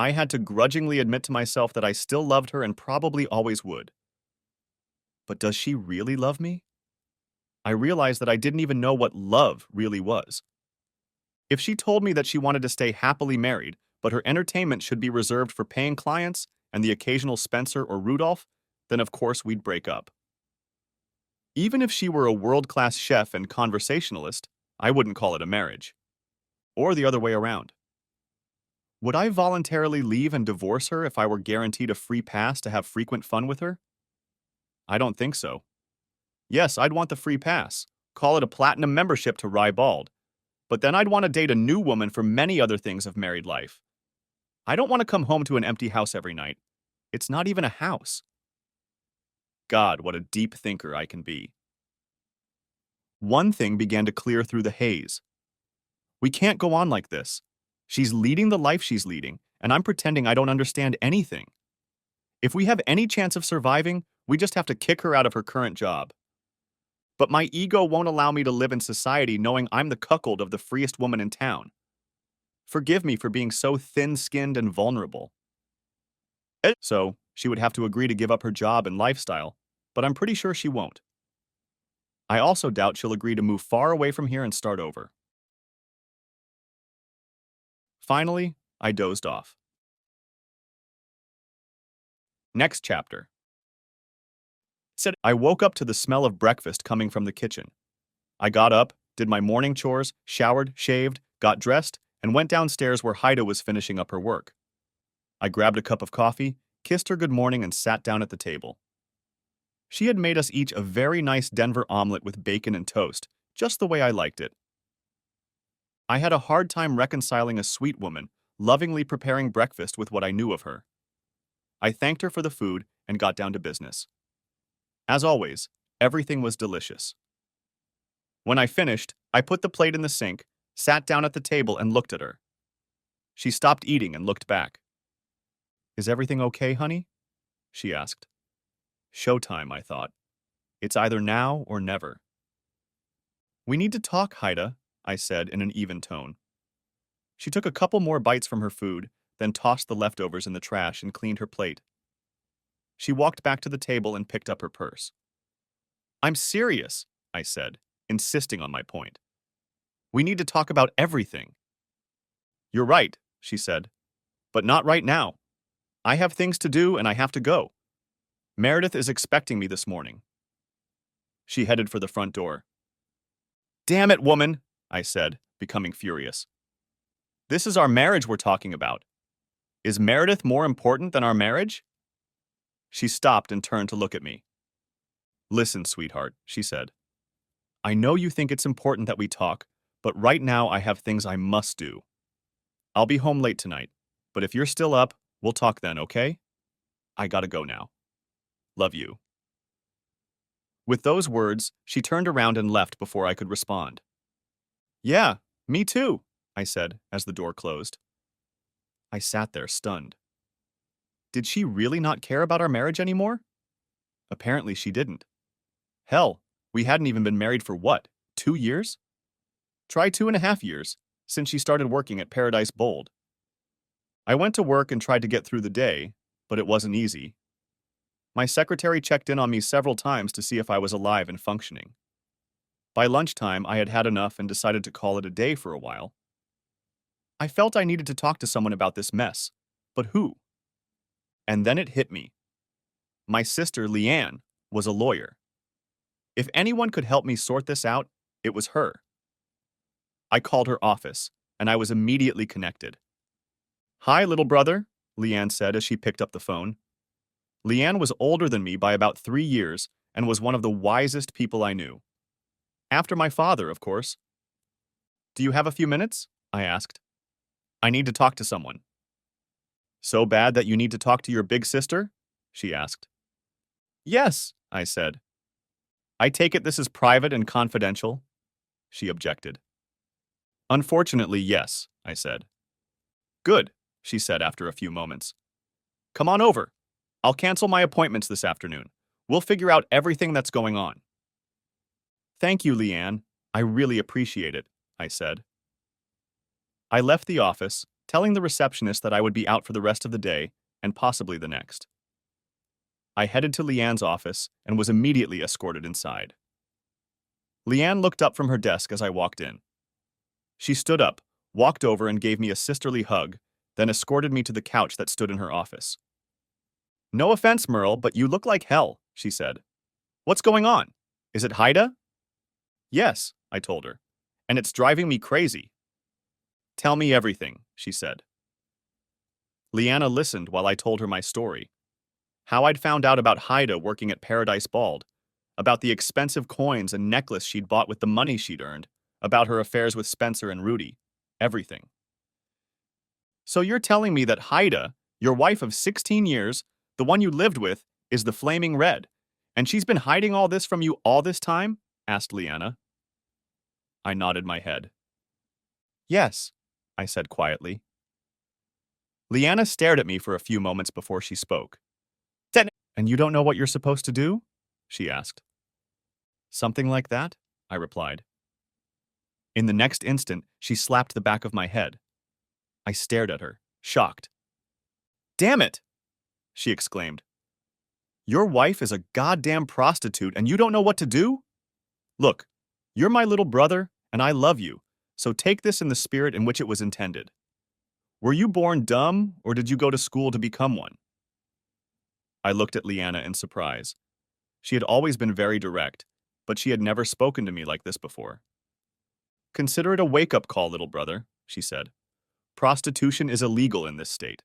I had to grudgingly admit to myself that I still loved her and probably always would. But does she really love me? I realized that I didn't even know what love really was. If she told me that she wanted to stay happily married, but her entertainment should be reserved for paying clients and the occasional Spencer or Rudolph, then of course we'd break up. Even if she were a world-class chef and conversationalist, I wouldn't call it a marriage. Or the other way around. Would I voluntarily leave and divorce her if I were guaranteed a free pass to have frequent fun with her? I don't think so. Yes, I'd want the free pass. Call it a platinum membership to Ribald. But then I'd want to date a new woman for many other things of married life. I don't want to come home to an empty house every night. It's not even a house. God, what a deep thinker I can be. One thing began to clear through the haze. We can't go on like this. She's leading the life she's leading, and I'm pretending I don't understand anything. If we have any chance of surviving, we just have to kick her out of her current job. But my ego won't allow me to live in society knowing I'm the cuckold of the freest woman in town. Forgive me for being so thin-skinned and vulnerable. So, she would have to agree to give up her job and lifestyle, but I'm pretty sure she won't. I also doubt she'll agree to move far away from here and start over. Finally, I dozed off. Next chapter. I woke up to the smell of breakfast coming from the kitchen. I got up, did my morning chores, showered, shaved, got dressed, and went downstairs where Haida was finishing up her work. I grabbed a cup of coffee, kissed her good morning, and sat down at the table. She had made us each a very nice Denver omelet with bacon and toast, just the way I liked it. I had a hard time reconciling a sweet woman lovingly preparing breakfast with what I knew of her. I thanked her for the food and got down to business. As always, everything was delicious. When I finished, I put the plate in the sink, sat down at the table, and looked at her. She stopped eating and looked back. "Is everything okay, honey?" she asked. Showtime, I thought. It's either now or never. "We need to talk, Haida," I said in an even tone. She took a couple more bites from her food, then tossed the leftovers in the trash and cleaned her plate. She walked back to the table and picked up her purse. "I'm serious," I said, insisting on my point. "We need to talk about everything." "You're right," she said, "but not right now. I have things to do and I have to go. Meredith is expecting me this morning." She headed for the front door. "Damn it, woman," I said, becoming furious. "This is our marriage we're talking about. Is Meredith more important than our marriage?" She stopped and turned to look at me. "Listen, sweetheart," she said. "I know you think it's important that we talk, but right now I have things I must do. I'll be home late tonight, but if you're still up, we'll talk then, okay? I gotta go now. Love you." With those words, she turned around and left before I could respond. "Yeah, me too," I said as the door closed. I sat there stunned. Did she really not care about our marriage anymore? Apparently she didn't. Hell, we hadn't even been married for what, 2 years? Try 2.5 years, since she started working at Paradise Bold. I went to work and tried to get through the day, but it wasn't easy. My secretary checked in on me several times to see if I was alive and functioning. By lunchtime, I had had enough and decided to call it a day for a while. I felt I needed to talk to someone about this mess, but who? And then it hit me. My sister, Leanne, was a lawyer. If anyone could help me sort this out, it was her. I called her office, and I was immediately connected. "Hi, little brother," Leanne said as she picked up the phone. Leanne was older than me by about 3 years and was one of the wisest people I knew. After my father, of course. "Do you have a few minutes?" I asked. "I need to talk to someone." "So bad that you need to talk to your big sister?" she asked. "Yes," I said. "I take it this is private and confidential?" she objected. "Unfortunately, yes," I said. "Good," she said after a few moments. "Come on over. I'll cancel my appointments this afternoon. We'll figure out everything that's going on." "Thank you, Leanne. I really appreciate it," I said. I left the office, telling the receptionist that I would be out for the rest of the day and possibly the next. I headed to Leanne's office and was immediately escorted inside. Leanne looked up from her desk as I walked in. She stood up, walked over and gave me a sisterly hug, then escorted me to the couch that stood in her office. "No offense, Merle, but you look like hell," she said. "What's going on? Is it Haida?" "Yes," I told her, "and it's driving me crazy." "Tell me everything," she said. Leanna listened while I told her my story. How I'd found out about Haida working at Paradise Bald, about the expensive coins and necklace she'd bought with the money she'd earned, about her affairs with Spencer and Rudy, everything. "So you're telling me that Haida, your wife of 16 years, the one you lived with, is the Flaming Red, and she's been hiding all this from you all this time?" asked Leanna. I nodded my head. "Yes," I said quietly. Leanna stared at me for a few moments before she spoke. "And you don't know what you're supposed to do?" she asked. "Something like that," I replied. In the next instant, she slapped the back of my head. I stared at her, shocked. "Damn it!" she exclaimed. "Your wife is a goddamn prostitute and you don't know what to do? Look, you're my little brother and I love you, so take this in the spirit in which it was intended. Were you born dumb or did you go to school to become one?" I looked at Leanna in surprise. She had always been very direct, but she had never spoken to me like this before. "Consider it a wake-up call, little brother," she said. "Prostitution is illegal in this state.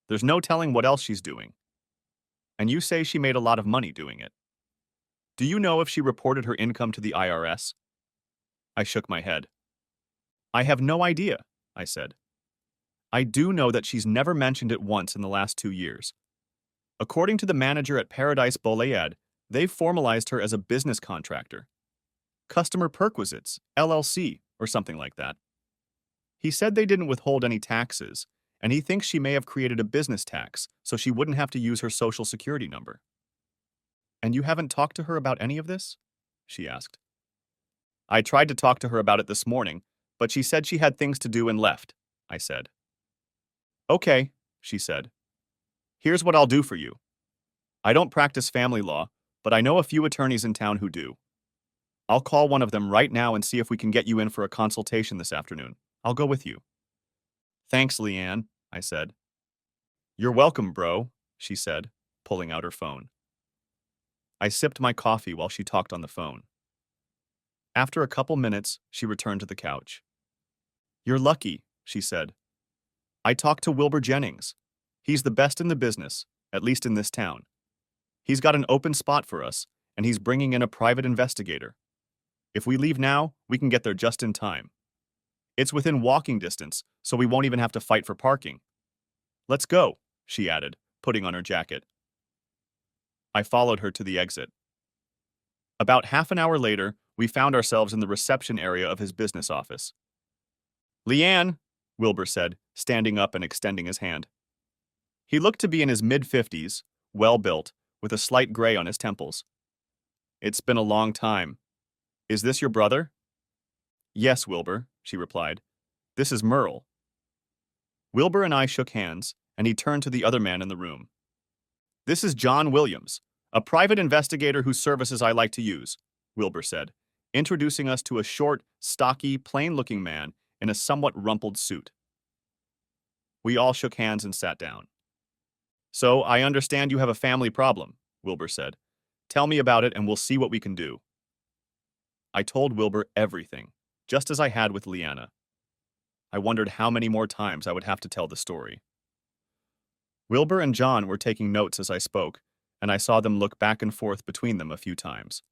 There's no telling what else she's doing. And you say she made a lot of money doing it. Do you know if she reported her income to the IRS?" I shook my head. "I have no idea," I said. "I do know that she's never mentioned it once in the last 2 years. According to the manager at Paradise Bolayad, they've formalized her as a business contractor. Customer Perquisites, LLC, or something like that. He said they didn't withhold any taxes, and he thinks she may have created a business tax so she wouldn't have to use her social security number." "And you haven't talked to her about any of this?" she asked. "I tried to talk to her about it this morning, but she said she had things to do and left," I said. "Okay," she said. "Here's what I'll do for you. I don't practice family law, but I know a few attorneys in town who do. I'll call one of them right now and see if we can get you in for a consultation this afternoon. I'll go with you." "Thanks, Leanne," I said. "You're welcome, bro," she said, pulling out her phone. I sipped my coffee while she talked on the phone. After a couple minutes, she returned to the couch. "You're lucky," she said. "I talked to Wilbur Jennings. He's the best in the business, at least in this town. He's got an open spot for us, and he's bringing in a private investigator. If we leave now, we can get there just in time. It's within walking distance, so we won't even have to fight for parking. Let's go," she added, putting on her jacket. I followed her to the exit. About half an hour later, we found ourselves in the reception area of his business office. "Leanne," Wilbur said, standing up and extending his hand. He looked to be in his mid-50s, well-built, with a slight gray on his temples. "It's been a long time. Is this your brother?" "Yes, Wilbur," she replied. "This is Merle." Wilbur and I shook hands, and he turned to the other man in the room. "This is John Williams, a private investigator whose services I like to use," Wilbur said, introducing us to a short, stocky, plain-looking man in a somewhat rumpled suit. We all shook hands and sat down. "So, I understand you have a family problem," Wilbur said. "Tell me about it and we'll see what we can do." I told Wilbur everything, just as I had with Leanna. I wondered how many more times I would have to tell the story. Wilbur and John were taking notes as I spoke, and I saw them look back and forth between them a few times.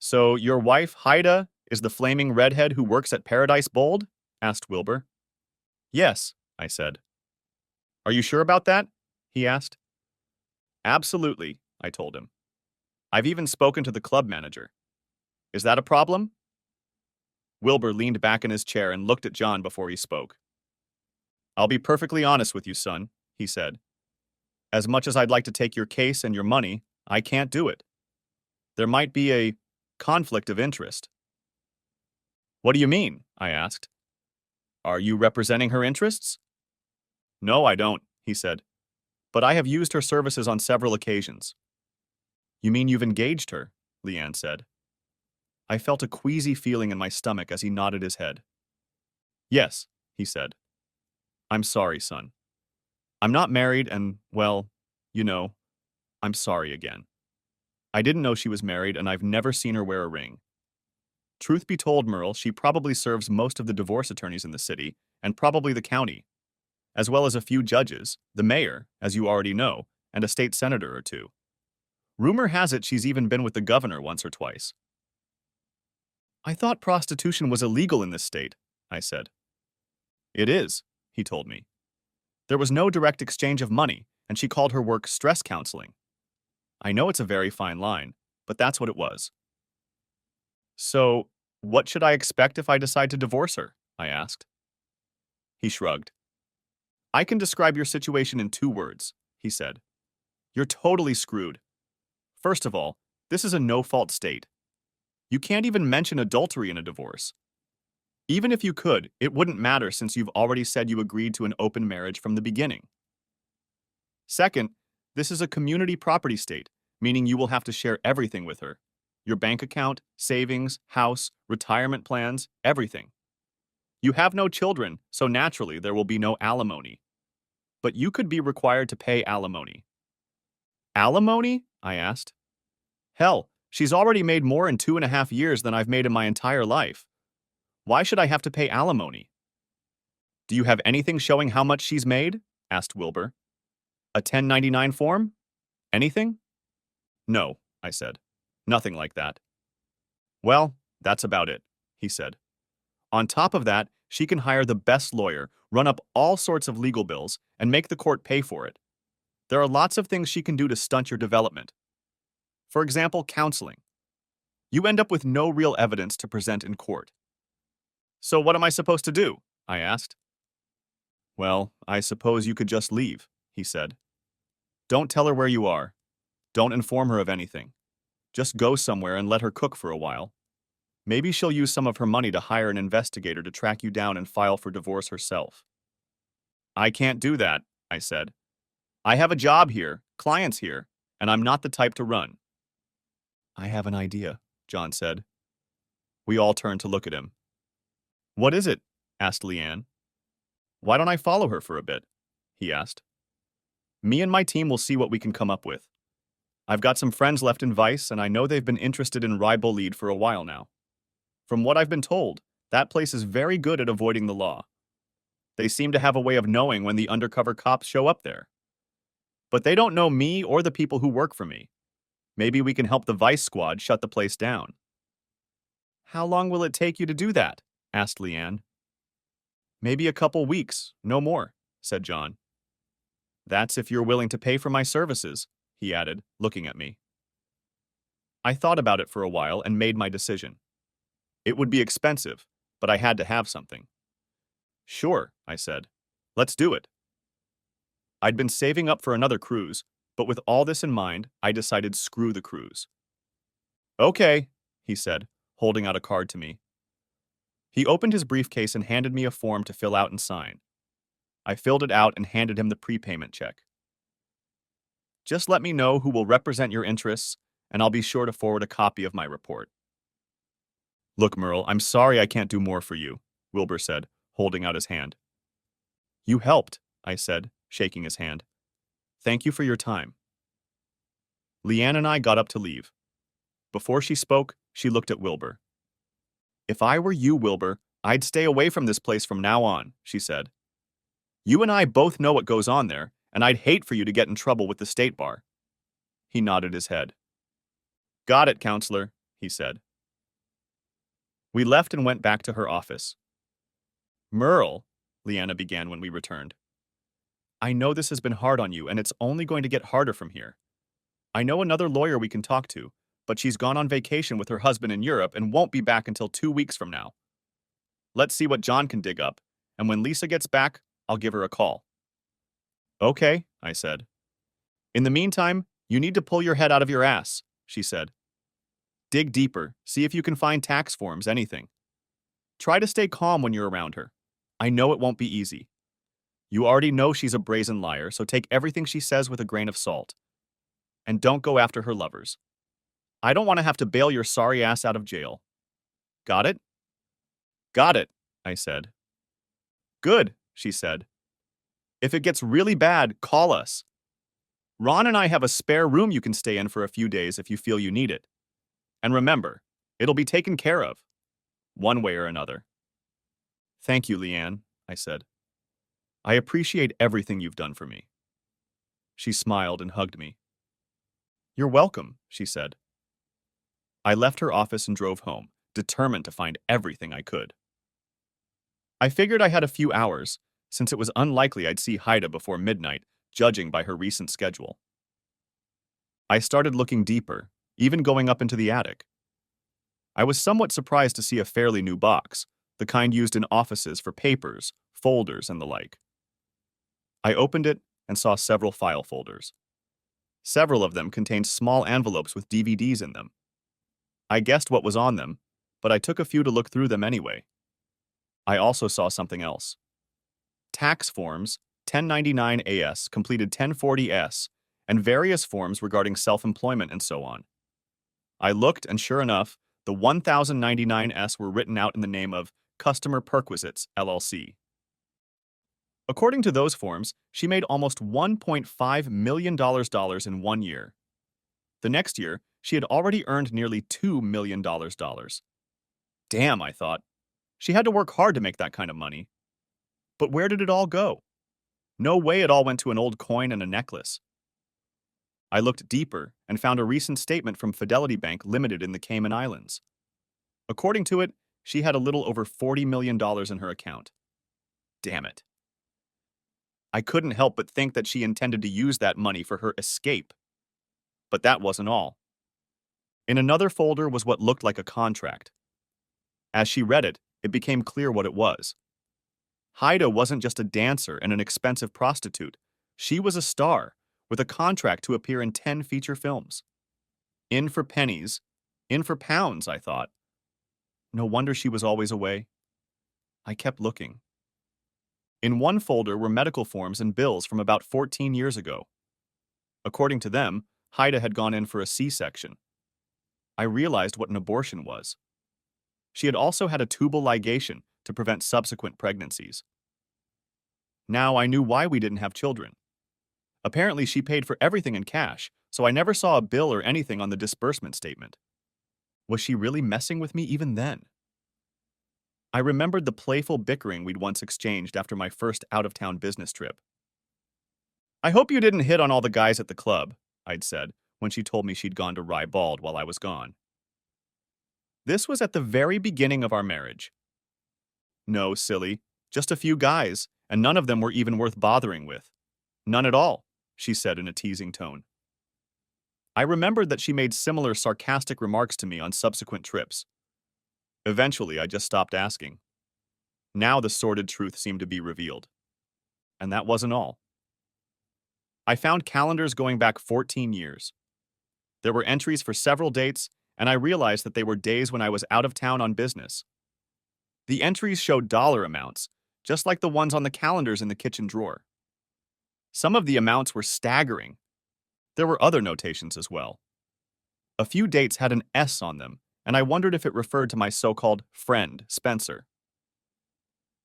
"So, your wife, Haida, is the flaming redhead who works at Paradise Bold?" asked Wilbur. "Yes," I said. "Are you sure about that?" he asked. "Absolutely," I told him. "I've even spoken to the club manager. Is that a problem?" Wilbur leaned back in his chair and looked at John before he spoke. "I'll be perfectly honest with you, son," he said. "As much as I'd like to take your case and your money, I can't do it. There might be a conflict of interest." "What do you mean?" I asked. "Are you representing her interests?" No, I don't, he said. But I have used her services on several occasions. You mean you've engaged her? Leanne said. I felt a queasy feeling in my stomach as he nodded his head. Yes, he said. I'm sorry, son. I'm not married and, well, you know, I'm sorry again. I didn't know she was married and I've never seen her wear a ring. Truth be told, Merle, she probably serves most of the divorce attorneys in the city, and probably the county, as well as a few judges, the mayor, as you already know, and a state senator or two. Rumor has it she's even been with the governor once or twice. I thought prostitution was illegal in this state, I said. It is, he told me. There was no direct exchange of money, and she called her work stress counseling. I know it's a very fine line, but that's what it was. So, what should I expect if I decide to divorce her? I asked. He shrugged. I can describe your situation in 2 words, he said. You're totally screwed. First of all, this is a no-fault state. You can't even mention adultery in a divorce. Even if you could, it wouldn't matter since you've already said you agreed to an open marriage from the beginning. Second, this is a community property state, meaning you will have to share everything with her. Your bank account, savings, house, retirement plans, everything. You have no children, so naturally there will be no alimony. But you could be required to pay alimony. Alimony? I asked. Hell, she's already made more in 2.5 years than I've made in my entire life. Why should I have to pay alimony? Do you have anything showing how much she's made? Asked Wilbur. A 1099 form? Anything? No, I said. Nothing like that. Well, that's about it, he said. On top of that, she can hire the best lawyer, run up all sorts of legal bills, and make the court pay for it. There are lots of things she can do to stunt your development. For example, counseling. You end up with no real evidence to present in court. So what am I supposed to do? I asked. Well, I suppose you could just leave, he said. Don't tell her where you are. Don't inform her of anything. Just go somewhere and let her cook for a while. Maybe she'll use some of her money to hire an investigator to track you down and file for divorce herself. I can't do that, I said. I have a job here, clients here, and I'm not the type to run. I have an idea, John said. We all turned to look at him. What is it? Asked Leanne. Why don't I follow her for a bit? He asked. Me and my team will see what we can come up with. I've got some friends left in Vice, and I know they've been interested in Ribble Lead for a while now. From what I've been told, that place is very good at avoiding the law. They seem to have a way of knowing when the undercover cops show up there. But they don't know me or the people who work for me. Maybe we can help the Vice squad shut the place down. How long will it take you to do that? Asked Leanne. Maybe a couple weeks, no more, said John. That's if you're willing to pay for my services, he added, looking at me. I thought about it for a while and made my decision. It would be expensive, but I had to have something. Sure, I said. Let's do it. I'd been saving up for another cruise, but with all this in mind, I decided screw the cruise. Okay, he said, holding out a card to me. He opened his briefcase and handed me a form to fill out and sign. I filled it out and handed him the prepayment check. Just let me know who will represent your interests, and I'll be sure to forward a copy of my report. Look, Merle, I'm sorry I can't do more for you, Wilbur said, holding out his hand. You helped, I said, shaking his hand. Thank you for your time. Leanne and I got up to leave. Before she spoke, she looked at Wilbur. If I were you, Wilbur, I'd stay away from this place from now on, she said. You and I both know what goes on there, and I'd hate for you to get in trouble with the state bar. He nodded his head. Got it, counselor, he said. We left and went back to her office. Merle, Leanna began when we returned. I know this has been hard on you, and it's only going to get harder from here. I know another lawyer we can talk to, but she's gone on vacation with her husband in Europe and won't be back until 2 weeks from now. Let's see what John can dig up, and when Lisa gets back, I'll give her a call. Okay, I said. In the meantime, you need to pull your head out of your ass, she said. Dig deeper, see if you can find tax forms, anything. Try to stay calm when you're around her. I know it won't be easy. You already know she's a brazen liar, so take everything she says with a grain of salt. And don't go after her lovers. I don't want to have to bail your sorry ass out of jail. Got it? Got it, I said. Good, she said. If it gets really bad, call us. Ron and I have a spare room you can stay in for a few days if you feel you need it. And remember, it'll be taken care of, one way or another. Thank you, Leanne, I said. I appreciate everything you've done for me. She smiled and hugged me. You're welcome, she said. I left her office and drove home, determined to find everything I could. I figured I had a few hours, since it was unlikely I'd see Haida before midnight, judging by her recent schedule. I started looking deeper, even going up into the attic. I was somewhat surprised to see a fairly new box, the kind used in offices for papers, folders, and the like. I opened it and saw several file folders. Several of them contained small envelopes with DVDs in them. I guessed what was on them, but I took a few to look through them anyway. I also saw something else. Tax forms, 1099-AS, completed 1040-S, and various forms regarding self-employment and so on. I looked, and sure enough, the 1099-S were written out in the name of Customer Perquisites, LLC. According to those forms, she made almost $1.5 million in 1 year. The next year, she had already earned nearly $2 million. Damn, I thought. She had to work hard to make that kind of money. But where did it all go? No way it all went to an old coin and a necklace. I looked deeper and found a recent statement from Fidelity Bank Limited in the Cayman Islands. According to it, she had a little over $40 million in her account. Damn it. I couldn't help but think that she intended to use that money for her escape. But that wasn't all. In another folder was what looked like a contract. As she read it, it became clear what it was. Haida wasn't just a dancer and an expensive prostitute. She was a star, with a contract to appear in 10 feature films. In for pennies, in for pounds, I thought. No wonder she was always away. I kept looking. In one folder were medical forms and bills from about 14 years ago. According to them, Haida had gone in for a C-section. I realized what an abortion was. She had also had a tubal ligation to prevent subsequent pregnancies. Now I knew why we didn't have children. Apparently she paid for everything in cash, so I never saw a bill or anything on the disbursement statement. Was she really messing with me even then? I remembered the playful bickering we'd once exchanged after my first out-of-town business trip. I hope you didn't hit on all the guys at the club, I'd said, when she told me she'd gone to Rye Bald while I was gone. This was at the very beginning of our marriage. No, silly, just a few guys, and none of them were even worth bothering with. None at all, she said in a teasing tone. I remembered that she made similar sarcastic remarks to me on subsequent trips. Eventually, I just stopped asking. Now the sordid truth seemed to be revealed. And that wasn't all. I found calendars going back 14 years. There were entries for several dates, and I realized that they were days when I was out of town on business. The entries showed dollar amounts, just like the ones on the calendars in the kitchen drawer. Some of the amounts were staggering. There were other notations as well. A few dates had an S on them, and I wondered if it referred to my so-called friend, Spencer.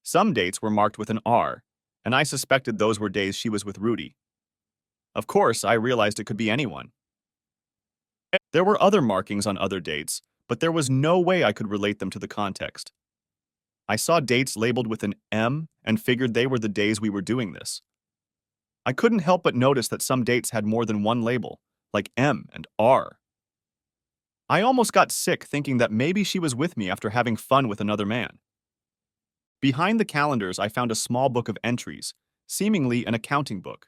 Some dates were marked with an R, and I suspected those were days she was with Rudy. Of course, I realized it could be anyone. There were other markings on other dates, but there was no way I could relate them to the context. I saw dates labeled with an M and figured they were the days we were doing this. I couldn't help but notice that some dates had more than one label, like M and R. I almost got sick thinking that maybe she was with me after having fun with another man. Behind the calendars, I found a small book of entries, seemingly an accounting book.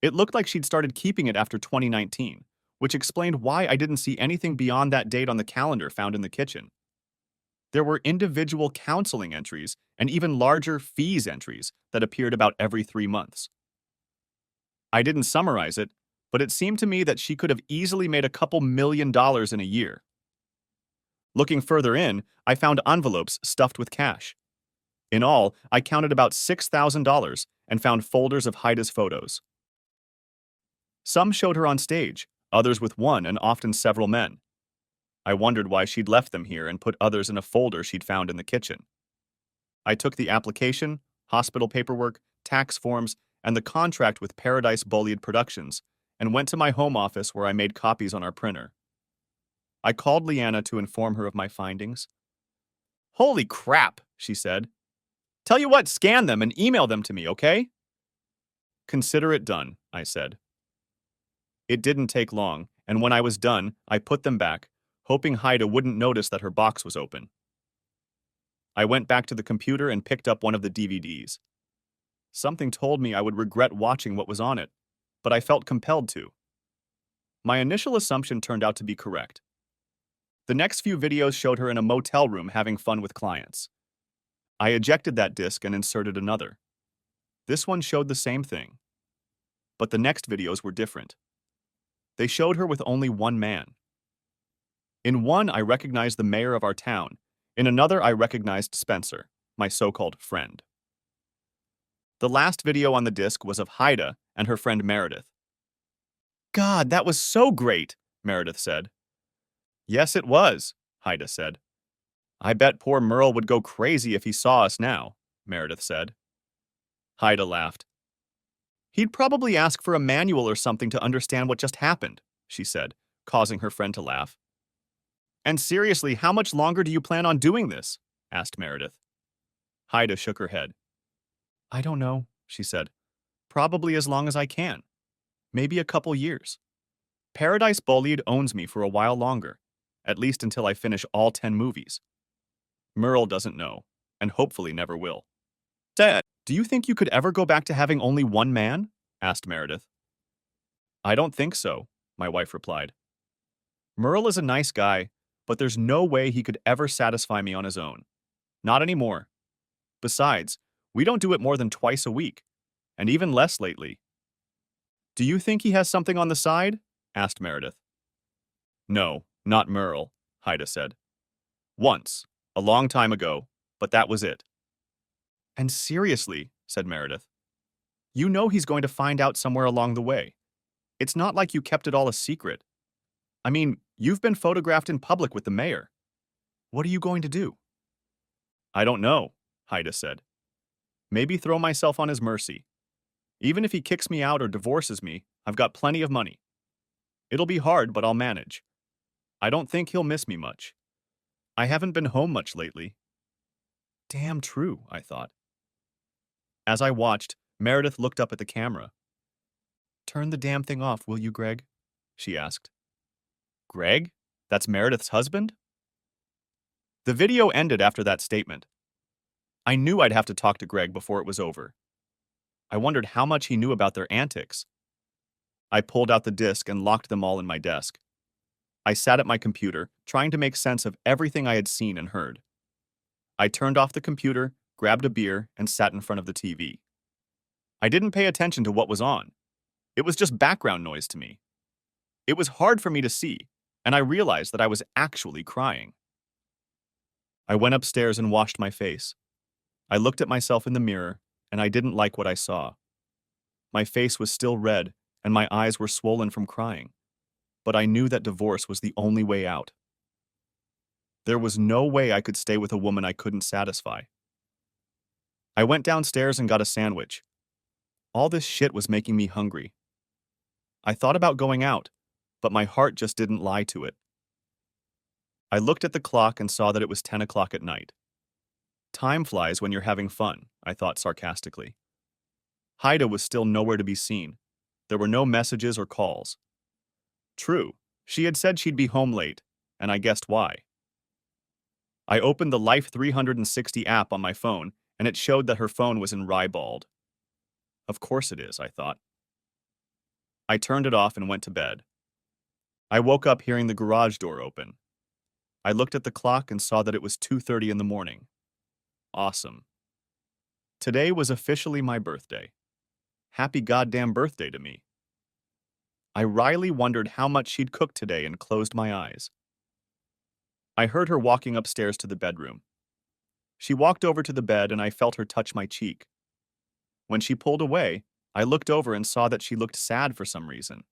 It looked like she'd started keeping it after 2019, which explained why I didn't see anything beyond that date on the calendar found in the kitchen. There were individual counseling entries and even larger fees entries that appeared about every 3 months. I didn't summarize it, but it seemed to me that she could have easily made a couple $1 million in a year. Looking further in, I found envelopes stuffed with cash. In all, I counted about $6,000, and found folders of Haida's photos. Some showed her on stage, others with one and often several men. I wondered why she'd left them here and put others in a folder she'd found in the kitchen. I took the application, hospital paperwork, tax forms, and the contract with Paradise Bullied Productions and went to my home office where I made copies on our printer. I called Leanna to inform her of my findings. "Holy crap," she said. "Tell you what, scan them and email them to me, okay?" "Consider it done," I said. It didn't take long, and when I was done, I put them back, hoping Haida wouldn't notice that her box was open. I went back to the computer and picked up one of the DVDs. Something told me I would regret watching what was on it, but I felt compelled to. My initial assumption turned out to be correct. The next few videos showed her in a motel room having fun with clients. I ejected that disc and inserted another. This one showed the same thing. But the next videos were different. They showed her with only one man. In one, I recognized the mayor of our town. In another, I recognized Spencer, my so-called friend. The last video on the disc was of Haida and her friend Meredith. "God, that was so great," Meredith said. "Yes, it was," Haida said. "I bet poor Merle would go crazy if he saw us now," Meredith said. Haida laughed. "He'd probably ask for a manual or something to understand what just happened," she said, causing her friend to laugh. "And seriously, how much longer do you plan on doing this?" asked Meredith. Haida shook her head. "I don't know," she said. "Probably as long as I can. Maybe a couple years. Paradise Bullied owns me for a while longer, at least until I finish all 10 movies. Merle doesn't know, and hopefully never will." "Dad, do you think you could ever go back to having only one man?" asked Meredith. "I don't think so," my wife replied. "Merle is a nice guy, but there's no way he could ever satisfy me on his own. Not anymore. Besides, we don't do it more than twice a week, and even less lately." "Do you think he has something on the side?" asked Meredith. "No, not Merle," Haida said. "Once, a long time ago, but that was it." "And seriously," said Meredith, "you know he's going to find out somewhere along the way. It's not like you kept it all a secret. I mean, you've been photographed in public with the mayor. What are you going to do?" "I don't know," Haida said. "Maybe throw myself on his mercy. Even if he kicks me out or divorces me, I've got plenty of money. It'll be hard, but I'll manage. I don't think he'll miss me much. I haven't been home much lately." Damn true, I thought. As I watched, Meredith looked up at the camera. "Turn the damn thing off, will you, Greg?" she asked. "Greg? That's Meredith's husband?" The video ended after that statement. I knew I'd have to talk to Greg before it was over. I wondered how much he knew about their antics. I pulled out the disc and locked them all in my desk. I sat at my computer, trying to make sense of everything I had seen and heard. I turned off the computer, grabbed a beer, and sat in front of the TV. I didn't pay attention to what was on. It was just background noise to me. It was hard for me to see, and I realized that I was actually crying. I went upstairs and washed my face. I looked at myself in the mirror, and I didn't like what I saw. My face was still red, and my eyes were swollen from crying. But I knew that divorce was the only way out. There was no way I could stay with a woman I couldn't satisfy. I went downstairs and got a sandwich. All this shit was making me hungry. I thought about going out, but my heart just didn't lie to it. I looked at the clock and saw that it was 10 o'clock at night. Time flies when you're having fun, I thought sarcastically. Haida was still nowhere to be seen. There were no messages or calls. True, she had said she'd be home late, and I guessed why. I opened the Life 360 app on my phone, and it showed that her phone was in Ribald. Of course it is, I thought. I turned it off and went to bed. I woke up hearing the garage door open. I looked at the clock and saw that it was 2:30 in the morning. Awesome. Today was officially my birthday. Happy goddamn birthday to me. I wryly wondered how much she'd cooked today and closed my eyes. I heard her walking upstairs to the bedroom. She walked over to the bed and I felt her touch my cheek. When she pulled away, I looked over and saw that she looked sad for some reason.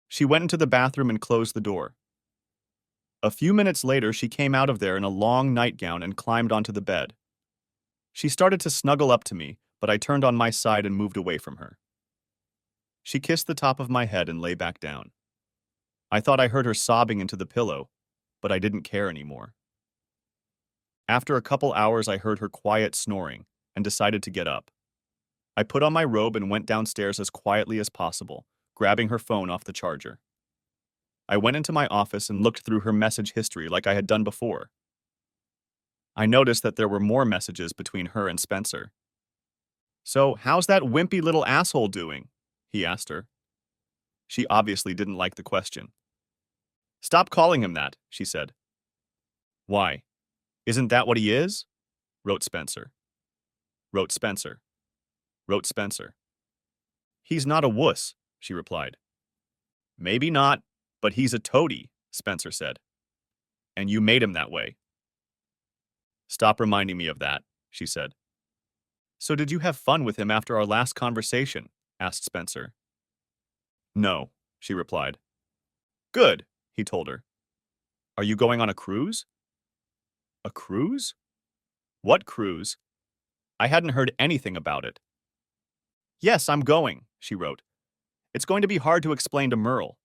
She went into the bathroom and closed the door. A few minutes later, she came out of there in a long nightgown and climbed onto the bed. She started to snuggle up to me, but I turned on my side and moved away from her. She kissed the top of my head and lay back down. I thought I heard her sobbing into the pillow, but I didn't care anymore. After a couple hours, I heard her quiet snoring and decided to get up. I put on my robe and went downstairs as quietly as possible, grabbing her phone off the charger. I went into my office and looked through her message history like I had done before. I noticed that there were more messages between her and Spencer. "So, how's that wimpy little asshole doing?" he asked her. She obviously didn't like the question. "Stop calling him that," she said. "Why? Isn't that what he is?" wrote Spencer. Wrote Spencer. Wrote Spencer. "He's not a wuss," she replied. "Maybe not, but he's a toady," Spencer said. "And you made him that way." "Stop reminding me of that," she said. "So did you have fun with him after our last conversation?" asked Spencer. "No," she replied. "Good," he told her. "Are you going on a cruise?" "A cruise? What cruise?" I hadn't heard anything about it. "Yes, I'm going," she wrote. "It's going to be hard to explain to Merle."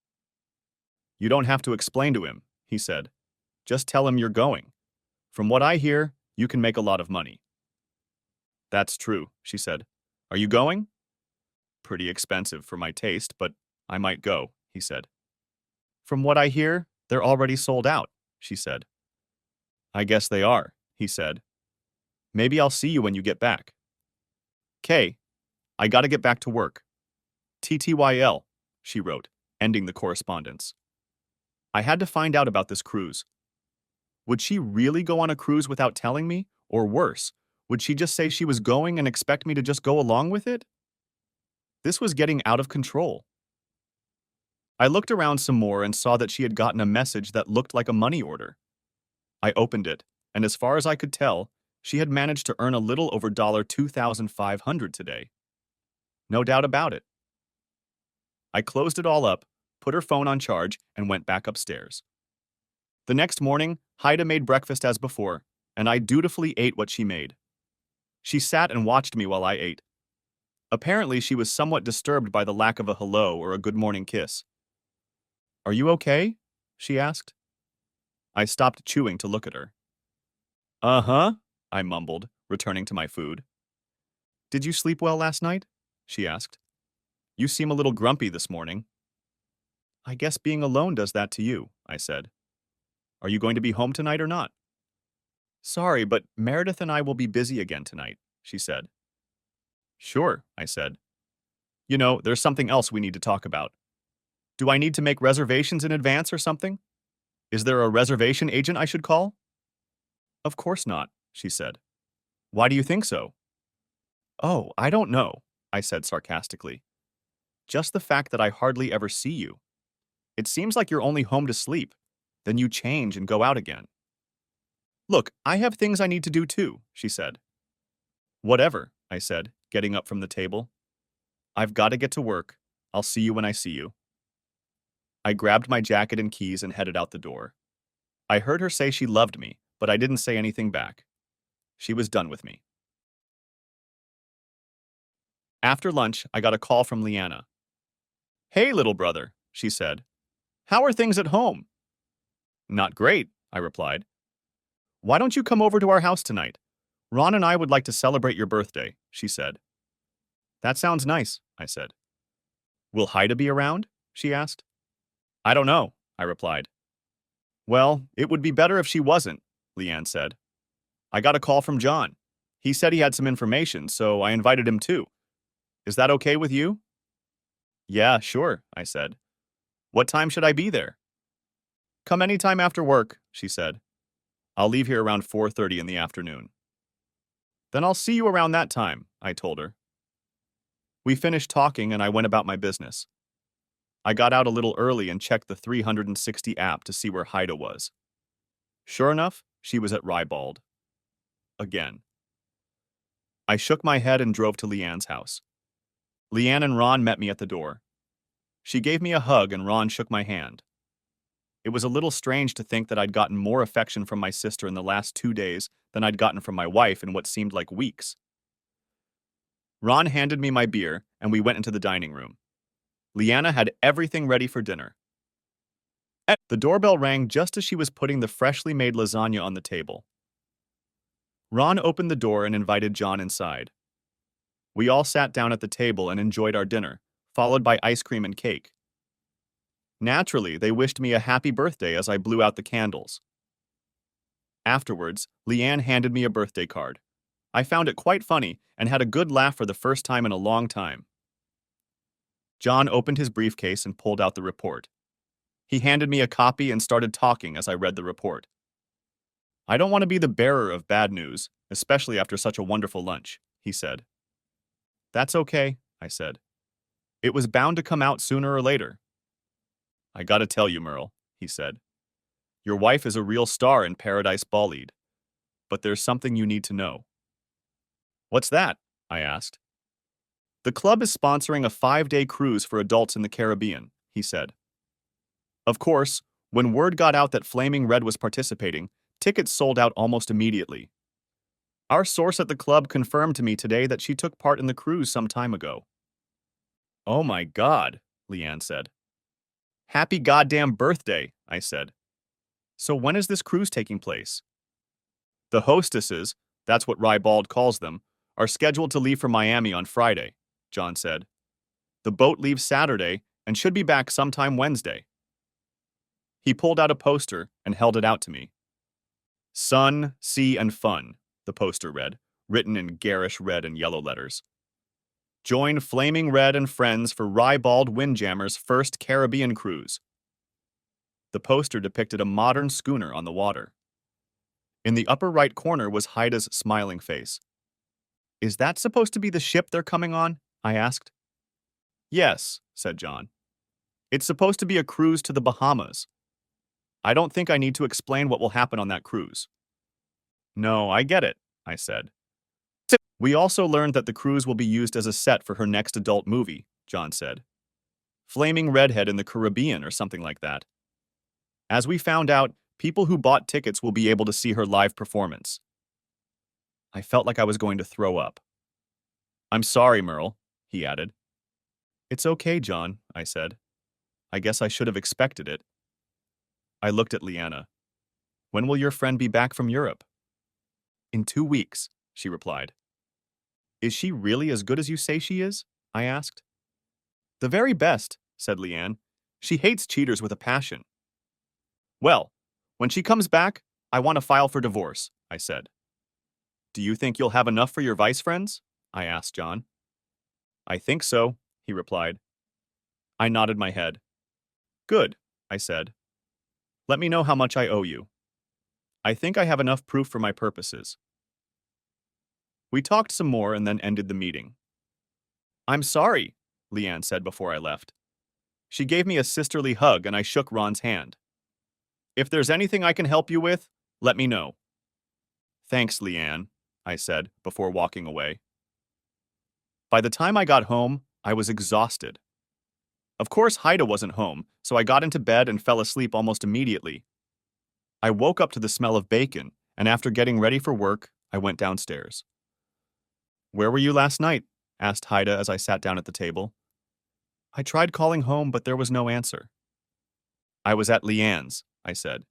"You don't have to explain to him," he said. "Just tell him you're going. From what I hear, you can make a lot of money." "That's true," she said. "Are you going?" "Pretty expensive for my taste, but I might go," he said. "From what I hear, they're already sold out," she said. "I guess they are," he said. "Maybe I'll see you when you get back." "Kay, I gotta get back to work." "TTYL," she wrote, ending the correspondence. I had to find out about this cruise. Would she really go on a cruise without telling me? Or worse, would she just say she was going and expect me to just go along with it? This was getting out of control. I looked around some more and saw that she had gotten a message that looked like a money order. I opened it, and as far as I could tell, she had managed to earn a little over $2,500 today. No doubt about it. I closed it all up, put her phone on charge, and went back upstairs. The next morning, Haida made breakfast as before, and I dutifully ate what she made. She sat and watched me while I ate. Apparently, she was somewhat disturbed by the lack of a hello or a good morning kiss. "Are you okay?" she asked. I stopped chewing to look at her. "Uh-huh," I mumbled, returning to my food. "Did you sleep well last night?" she asked. "You seem a little grumpy this morning." "I guess being alone does that to you," I said. "Are you going to be home tonight or not?" "Sorry, but Meredith and I will be busy again tonight," she said. "Sure," I said. "You know, there's something else we need to talk about. Do I need to make reservations in advance or something? Is there a reservation agent I should call?" "Of course not," she said. "Why do you think so?" "Oh, I don't know," I said sarcastically. "Just the fact that I hardly ever see you. It seems like you're only home to sleep. Then you change and go out again." "Look, I have things I need to do too," she said. "Whatever," I said, getting up from the table. "I've got to get to work. I'll see you when I see you." I grabbed my jacket and keys and headed out the door. I heard her say she loved me, but I didn't say anything back. She was done with me. After lunch, I got a call from Leanna. "Hey, little brother," she said. "How are things at home?" "Not great," I replied. "Why don't you come over to our house tonight? Ron and I would like to celebrate your birthday," she said. "That sounds nice," I said. "Will Haida be around?" she asked. "I don't know," I replied. "Well, it would be better if she wasn't," Leanne said. "I got a call from John. He said he had some information, so I invited him too. Is that okay with you?" "Yeah, sure," I said. "What time should I be there?" "Come anytime after work," she said. "I'll leave here around 4:30 in the afternoon." "Then I'll see you around that time," I told her. We finished talking and I went about my business. I got out a little early and checked the 360 app to see where Haida was. Sure enough, she was at Rybald. Again. I shook my head and drove to Leanne's house. Leanne and Ron met me at the door. She gave me a hug and Ron shook my hand. It was a little strange to think that I'd gotten more affection from my sister in the last 2 days than I'd gotten from my wife in what seemed like weeks. Ron handed me my beer, and we went into the dining room. Leanna had everything ready for dinner. The doorbell rang just as she was putting the freshly made lasagna on the table. Ron opened the door and invited John inside. We all sat down at the table and enjoyed our dinner, followed by ice cream and cake. Naturally, they wished me a happy birthday as I blew out the candles. Afterwards, Leanne handed me a birthday card. I found it quite funny and had a good laugh for the first time in a long time. John opened his briefcase and pulled out the report. He handed me a copy and started talking as I read the report. I don't want to be the bearer of bad news, especially after such a wonderful lunch, he said. That's okay, I said. It was bound to come out sooner or later. I gotta tell you, Merle, he said. Your wife is a real star in Paradise Ballade. But there's something you need to know. What's that? I asked. The club is sponsoring a 5-day cruise for adults in the Caribbean, he said. Of course, when word got out that Flaming Red was participating, tickets sold out almost immediately. Our source at the club confirmed to me today that she took part in the cruise some time ago. Oh my God, Leanne said. Happy goddamn birthday, I said. So when is this cruise taking place? The hostesses, that's what Rybald calls them, are scheduled to leave for Miami on Friday, John said. The boat leaves Saturday and should be back sometime Wednesday. He pulled out a poster and held it out to me. Sun, Sea, and Fun, the poster read, written in garish red and yellow letters. Join Flaming Red and friends for Rybald Windjammer's first Caribbean cruise. The poster depicted a modern schooner on the water. In the upper right corner was Haida's smiling face. Is that supposed to be the ship they're coming on? I asked. Yes, said John. It's supposed to be a cruise to the Bahamas. I don't think I need to explain what will happen on that cruise. No, I get it, I said. We also learned that the cruise will be used as a set for her next adult movie, John said. Flaming Redhead in the Caribbean or something like that. As we found out, people who bought tickets will be able to see her live performance. I felt like I was going to throw up. I'm sorry, Merle, he added. It's okay, John, I said. I guess I should have expected it. I looked at Leanna. When will your friend be back from Europe? In 2 weeks, she replied. Is she really as good as you say she is? I asked. The very best, said Leanne. She hates cheaters with a passion. Well, when she comes back, I want to file for divorce, I said. Do you think you'll have enough for your vice friends? I asked John. I think so, he replied. I nodded my head. Good, I said. Let me know how much I owe you. I think I have enough proof for my purposes. We talked some more and then ended the meeting. I'm sorry, Leanne said before I left. She gave me a sisterly hug and I shook Ron's hand. If there's anything I can help you with, let me know. Thanks, Leanne, I said before walking away. By the time I got home, I was exhausted. Of course, Haida wasn't home, so I got into bed and fell asleep almost immediately. I woke up to the smell of bacon, and after getting ready for work, I went downstairs. Where were you last night? Asked Haida as I sat down at the table. I tried calling home, but there was no answer. I was at Leanne's, I said.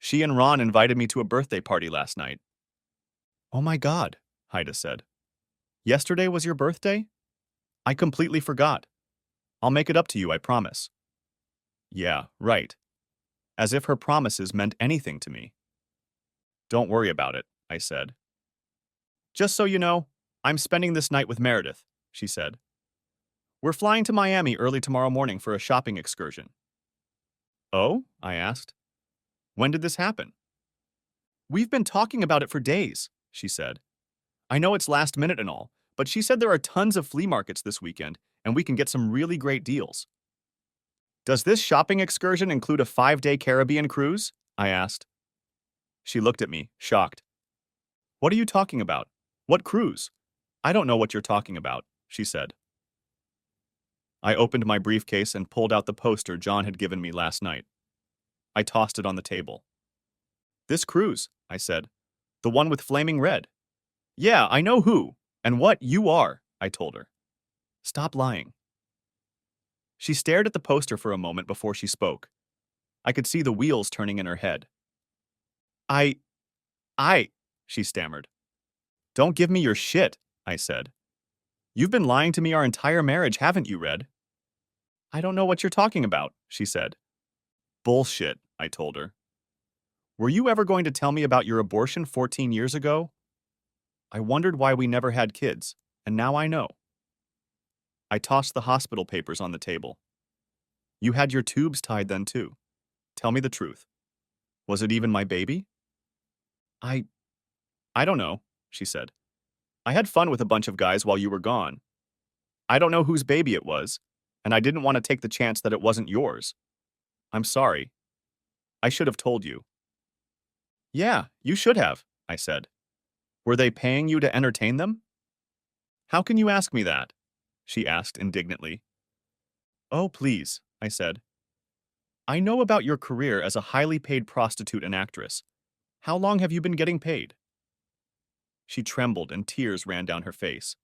She and Ron invited me to a birthday party last night. Oh my God, Haida said. Yesterday was your birthday? I completely forgot. I'll make it up to you, I promise. Yeah, right. As if her promises meant anything to me. Don't worry about it, I said. Just so you know, I'm spending this night with Meredith, she said. We're flying to Miami early tomorrow morning for a shopping excursion. Oh? I asked. When did this happen? We've been talking about it for days, she said. I know it's last minute and all, but she said there are tons of flea markets this weekend, and we can get some really great deals. Does this shopping excursion include a 5-day Caribbean cruise? I asked. She looked at me, shocked. What are you talking about? What cruise? I don't know what you're talking about, she said. I opened my briefcase and pulled out the poster John had given me last night. I tossed it on the table. This cruise, I said. The one with flaming red. Yeah, I know who and what you are, I told her. Stop lying. She stared at the poster for a moment before she spoke. I could see the wheels turning in her head. I, she stammered. Don't give me your shit, I said. You've been lying to me our entire marriage, haven't you, Red? I don't know what you're talking about, she said. Bullshit, I told her. Were you ever going to tell me about your abortion 14 years ago? I wondered why we never had kids, and now I know. I tossed the hospital papers on the table. You had your tubes tied then, too. Tell me the truth. Was it even my baby? I don't know, she said. I had fun with a bunch of guys while you were gone. I don't know whose baby it was, and I didn't want to take the chance that it wasn't yours. I'm sorry. I should have told you. Yeah, you should have, I said. Were they paying you to entertain them? How can you ask me that? She asked indignantly. Oh, please, I said. I know about your career as a highly paid prostitute and actress. How long have you been getting paid? She trembled and tears ran down her face.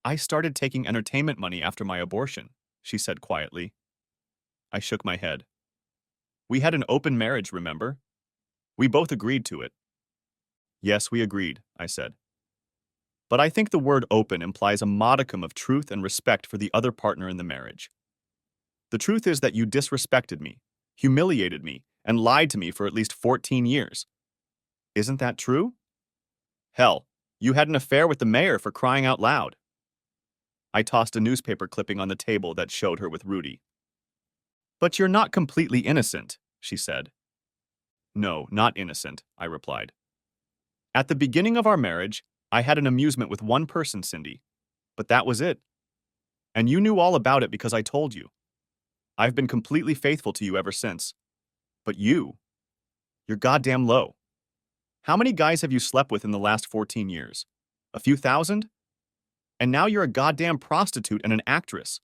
I started taking entertainment money after my abortion, she said quietly. I shook my head. We had an open marriage, remember? We both agreed to it. Yes, we agreed, I said. But I think the word open implies a modicum of truth and respect for the other partner in the marriage. The truth is that you disrespected me, humiliated me, and lied to me for at least 14 years. Isn't that true? Hell, you had an affair with the mayor for crying out loud. I tossed a newspaper clipping on the table that showed her with Rudy. But you're not completely innocent, she said. No, not innocent, I replied. At the beginning of our marriage, I had an amusement with one person, Cindy. But that was it. And you knew all about it because I told you. I've been completely faithful to you ever since. But you're goddamn low. How many guys have you slept with in the last 14 years? A few thousand? And now you're a goddamn prostitute and an actress.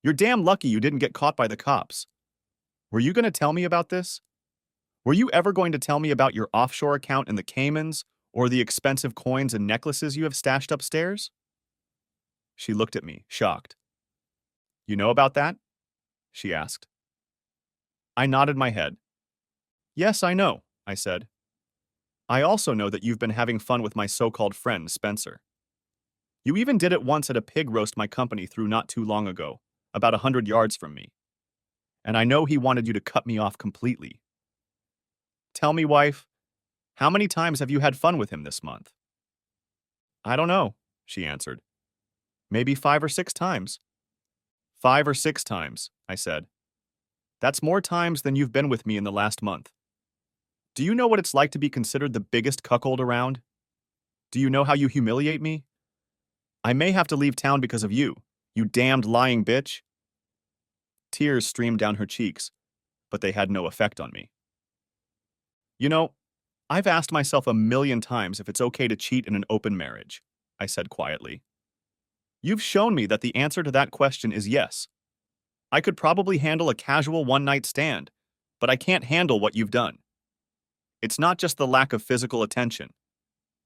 You're damn lucky you didn't get caught by the cops. Were you going to tell me about this? Were you ever going to tell me about your offshore account in the Caymans or the expensive coins and necklaces you have stashed upstairs? She looked at me, shocked. You know about that? She asked. I nodded my head. Yes, I know, I said. I also know that you've been having fun with my so-called friend, Spencer. You even did it once at a pig roast my company threw not too long ago, about 100 yards from me. And I know he wanted you to cut me off completely. Tell me, wife, how many times have you had fun with him this month? I don't know, she answered. Maybe 5 or 6 times. 5 or 6 times, I said. That's more times than you've been with me in the last month. Do you know what it's like to be considered the biggest cuckold around? Do you know how you humiliate me? I may have to leave town because of you, you damned lying bitch. Tears streamed down her cheeks, but they had no effect on me. You know, I've asked myself a million times if it's okay to cheat in an open marriage, I said quietly. You've shown me that the answer to that question is yes. I could probably handle a casual one-night stand, but I can't handle what you've done. It's not just the lack of physical attention.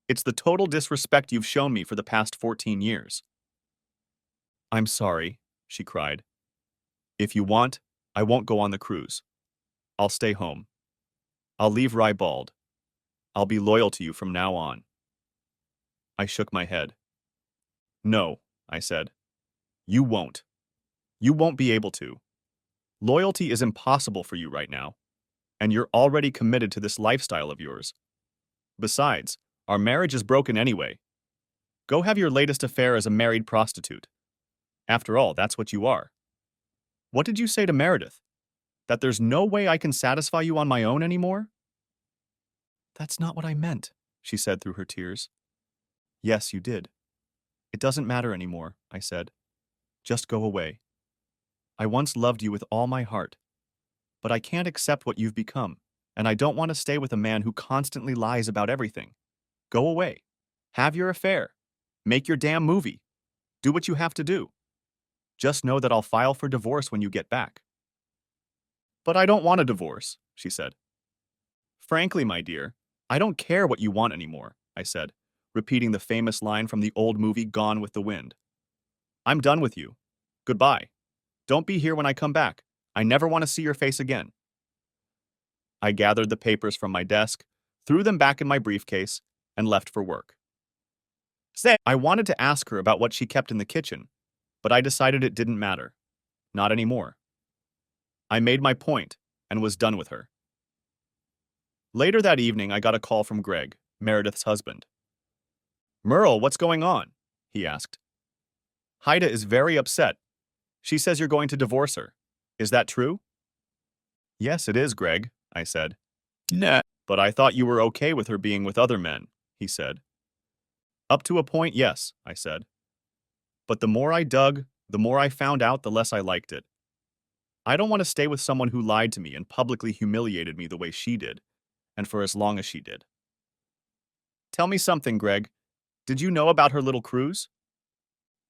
It's the total disrespect you've shown me for the past 14 years. I'm sorry, she cried. If you want, I won't go on the cruise. I'll stay home. I'll leave Rye bald. I'll be loyal to you from now on. I shook my head. No, I said. You won't. You won't be able to. Loyalty is impossible for you right now, and you're already committed to this lifestyle of yours. Besides, our marriage is broken anyway. Go have your latest affair as a married prostitute. After all, that's what you are. What did you say to Meredith? That there's no way I can satisfy you on my own anymore? That's not what I meant, she said through her tears. Yes, you did. It doesn't matter anymore, I said. Just go away. I once loved you with all my heart, but I can't accept what you've become, and I don't want to stay with a man who constantly lies about everything. Go away. Have your affair. Make your damn movie. Do what you have to do. Just know that I'll file for divorce when you get back. But I don't want a divorce, she said. Frankly, my dear, I don't care what you want anymore, I said, repeating the famous line from the old movie Gone with the Wind. I'm done with you. Goodbye. Don't be here when I come back. I never want to see your face again. I gathered the papers from my desk, threw them back in my briefcase, and left for work. I wanted to ask her about what she kept in the kitchen, but I decided it didn't matter. Not anymore. I made my point and was done with her. Later that evening, I got a call from Greg, Meredith's husband. Merle, what's going on? He asked. Haida is very upset. She says you're going to divorce her. Is that true? Yes, it is, Greg, I said. Nah. But I thought you were okay with her being with other men, he said. Up to a point, yes, I said. But the more I dug, the more I found out, the less I liked it. I don't want to stay with someone who lied to me and publicly humiliated me the way she did, and for as long as she did. Tell me something, Greg. Did you know about her little cruise?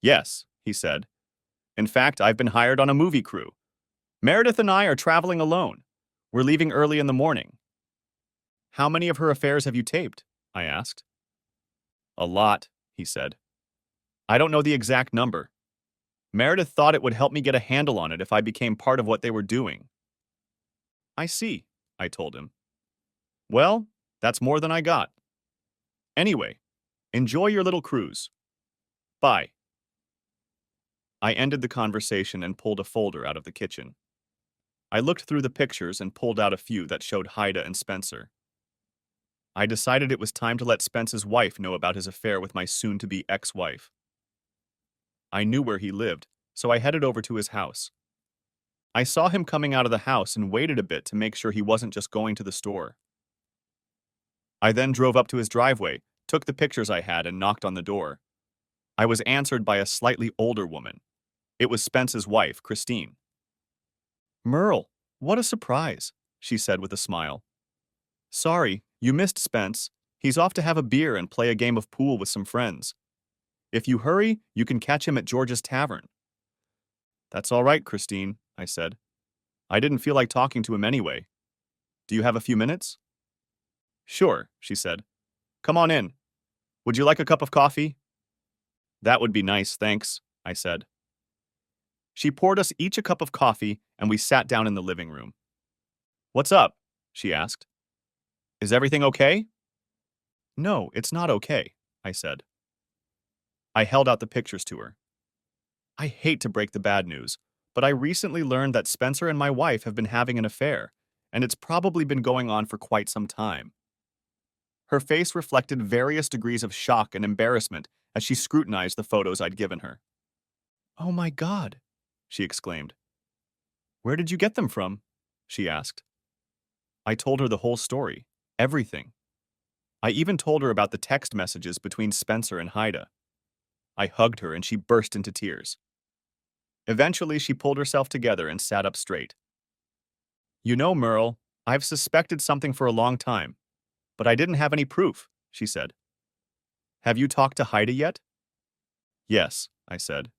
Yes, he said. In fact, I've been hired on a movie crew. Meredith and I are traveling alone. We're leaving early in the morning. How many of her affairs have you taped? I asked. A lot, he said. I don't know the exact number. Meredith thought it would help me get a handle on it if I became part of what they were doing. I see, I told him. Well, that's more than I got. Anyway, enjoy your little cruise. Bye. I ended the conversation and pulled a folder out of the kitchen. I looked through the pictures and pulled out a few that showed Haida and Spencer. I decided it was time to let Spence's wife know about his affair with my soon-to-be ex-wife. I knew where he lived, so I headed over to his house. I saw him coming out of the house and waited a bit to make sure he wasn't just going to the store. I then drove up to his driveway, took the pictures I had, and knocked on the door. I was answered by a slightly older woman. It was Spence's wife, Christine. Merle, what a surprise, she said with a smile. Sorry, you missed Spence. He's off to have a beer and play a game of pool with some friends. If you hurry, you can catch him at George's Tavern. That's all right, Christine, I said. I didn't feel like talking to him anyway. Do you have a few minutes? Sure, she said. Come on in. Would you like a cup of coffee? That would be nice, thanks, I said. She poured us each a cup of coffee, and we sat down in the living room. What's up? She asked. Is everything okay? No, it's not okay, I said. I held out the pictures to her. I hate to break the bad news, but I recently learned that Spencer and my wife have been having an affair, and it's probably been going on for quite some time. Her face reflected various degrees of shock and embarrassment as she scrutinized the photos I'd given her. Oh my God, she exclaimed. Where did you get them from? She asked. I told her the whole story, everything. I even told her about the text messages between Spencer and Haida. I hugged her and she burst into tears. Eventually, she pulled herself together and sat up straight. You know, Merle, I've suspected something for a long time, but I didn't have any proof, she said. Have you talked to Haida yet? Yes, I said.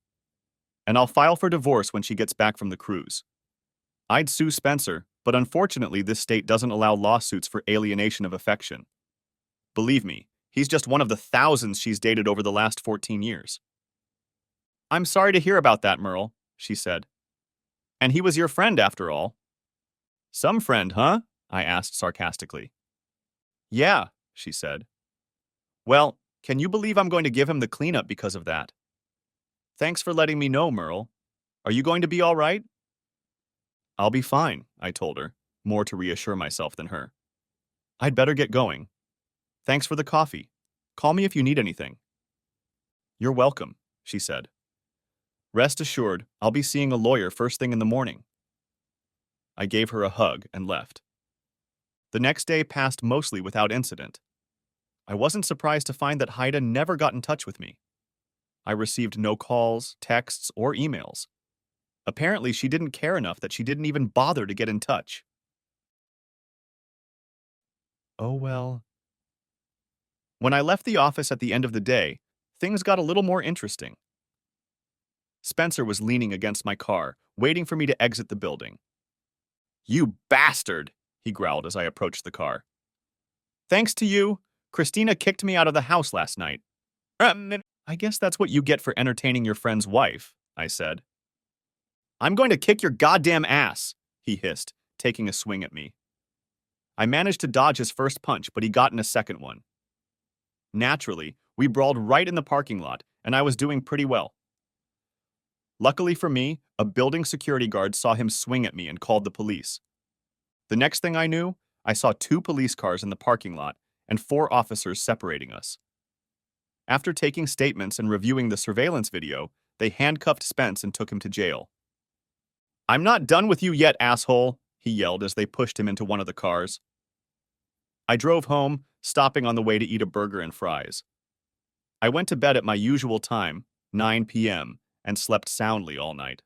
And I'll file for divorce when she gets back from the cruise. I'd sue Spencer, but unfortunately this state doesn't allow lawsuits for alienation of affection. Believe me, he's just one of the thousands she's dated over the last 14 years. I'm sorry to hear about that, Merle, she said. And he was your friend after all. Some friend, huh? I asked sarcastically. Yeah, she said. Well, can you believe I'm going to give him the cleanup because of that? Thanks for letting me know, Merle. Are you going to be all right? I'll be fine, I told her, more to reassure myself than her. I'd better get going. Thanks for the coffee. Call me if you need anything. You're welcome, she said. Rest assured, I'll be seeing a lawyer first thing in the morning. I gave her a hug and left. The next day passed mostly without incident. I wasn't surprised to find that Haida never got in touch with me. I received no calls, texts, or emails. Apparently, she didn't care enough that she didn't even bother to get in touch. Oh well. When I left the office at the end of the day, things got a little more interesting. Spencer was leaning against my car, waiting for me to exit the building. "You bastard!" he growled as I approached the car. "Thanks to you, Christina kicked me out of the house last night." I guess that's what you get for entertaining your friend's wife," I said. "I'm going to kick your goddamn ass," he hissed, taking a swing at me. I managed to dodge his first punch, but he got in a second one. Naturally, we brawled right in the parking lot, and I was doing pretty well. Luckily for me, a building security guard saw him swing at me and called the police. The next thing I knew, I saw 2 police cars in the parking lot and 4 officers separating us. After taking statements and reviewing the surveillance video, they handcuffed Spence and took him to jail. "I'm not done with you yet, asshole," he yelled as they pushed him into one of the cars. I drove home, stopping on the way to eat a burger and fries. I went to bed at my usual time, 9 p.m., and slept soundly all night.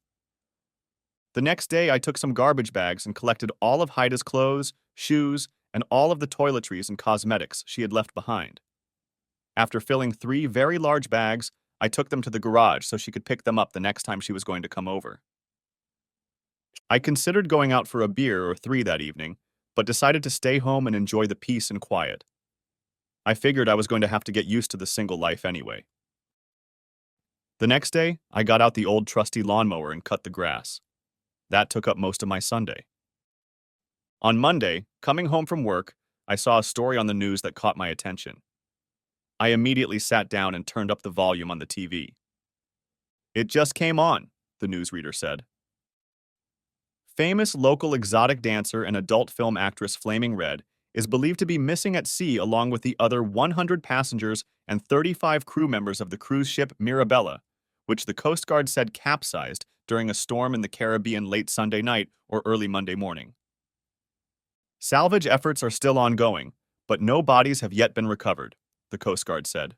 The next day, I took some garbage bags and collected all of Haida's clothes, shoes, and all of the toiletries and cosmetics she had left behind. After filling 3 very large bags, I took them to the garage so she could pick them up the next time she was going to come over. I considered going out for a beer or 3 that evening, but decided to stay home and enjoy the peace and quiet. I figured I was going to have to get used to the single life anyway. The next day, I got out the old trusty lawnmower and cut the grass. That took up most of my Sunday. On Monday, coming home from work, I saw a story on the news that caught my attention. I immediately sat down and turned up the volume on the TV. "It just came on," the newsreader said. Famous local exotic dancer and adult film actress Flaming Red is believed to be missing at sea along with the other 100 passengers and 35 crew members of the cruise ship Mirabella, which the Coast Guard said capsized during a storm in the Caribbean late Sunday night or early Monday morning. Salvage efforts are still ongoing, but no bodies have yet been recovered, the Coast Guard said.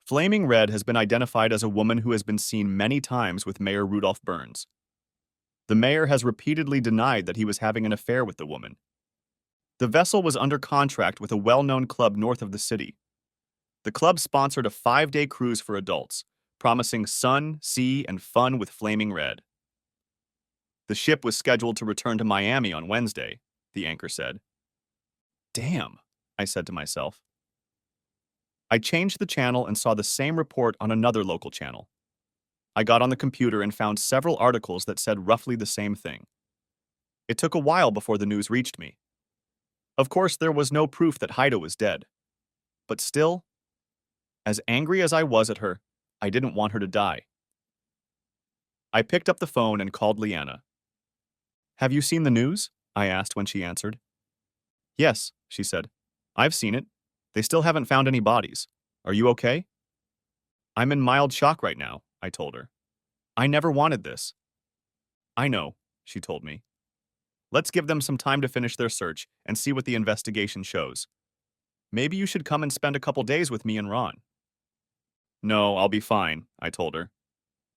Flaming Red has been identified as a woman who has been seen many times with Mayor Rudolph Burns. The mayor has repeatedly denied that he was having an affair with the woman. The vessel was under contract with a well-known club north of the city. The club sponsored a 5-day cruise for adults, promising sun, sea, and fun with Flaming Red. The ship was scheduled to return to Miami on Wednesday, the anchor said. "Damn," I said to myself. I changed the channel and saw the same report on another local channel. I got on the computer and found several articles that said roughly the same thing. It took a while before the news reached me. Of course, there was no proof that Haida was dead. But still, as angry as I was at her, I didn't want her to die. I picked up the phone and called Leanna. "Have you seen the news?" I asked when she answered. "Yes," she said. "I've seen it. They still haven't found any bodies. Are you okay?" "I'm in mild shock right now," I told her. "I never wanted this." "I know," she told me. "Let's give them some time to finish their search and see what the investigation shows. Maybe you should come and spend a couple days with me and Ron." "No, I'll be fine," I told her.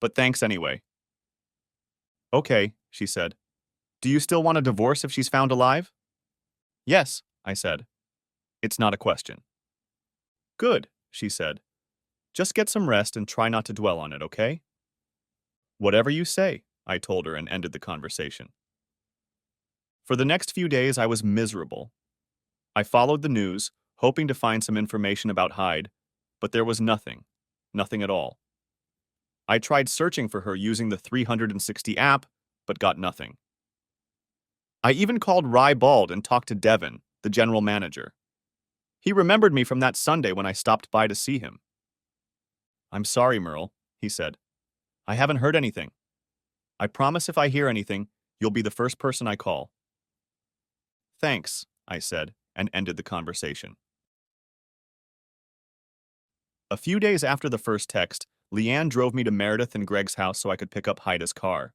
"But thanks anyway." "Okay," she said. "Do you still want a divorce if she's found alive?" "Yes," I said. "It's not a question." "Good," she said. "Just get some rest and try not to dwell on it, okay?" "Whatever you say," I told her and ended the conversation. For the next few days, I was miserable. I followed the news, hoping to find some information about Hyde, but there was nothing at all. I tried searching for her using the 360 app, but got nothing. I even called Rye Bald and talked to Devin, the general manager. He remembered me from that Sunday when I stopped by to see him. "I'm sorry, Merle," he said. "I haven't heard anything. I promise if I hear anything, you'll be the first person I call." "Thanks," I said, and ended the conversation. A few days after the first text, Leanne drove me to Meredith and Greg's house so I could pick up Haida's car.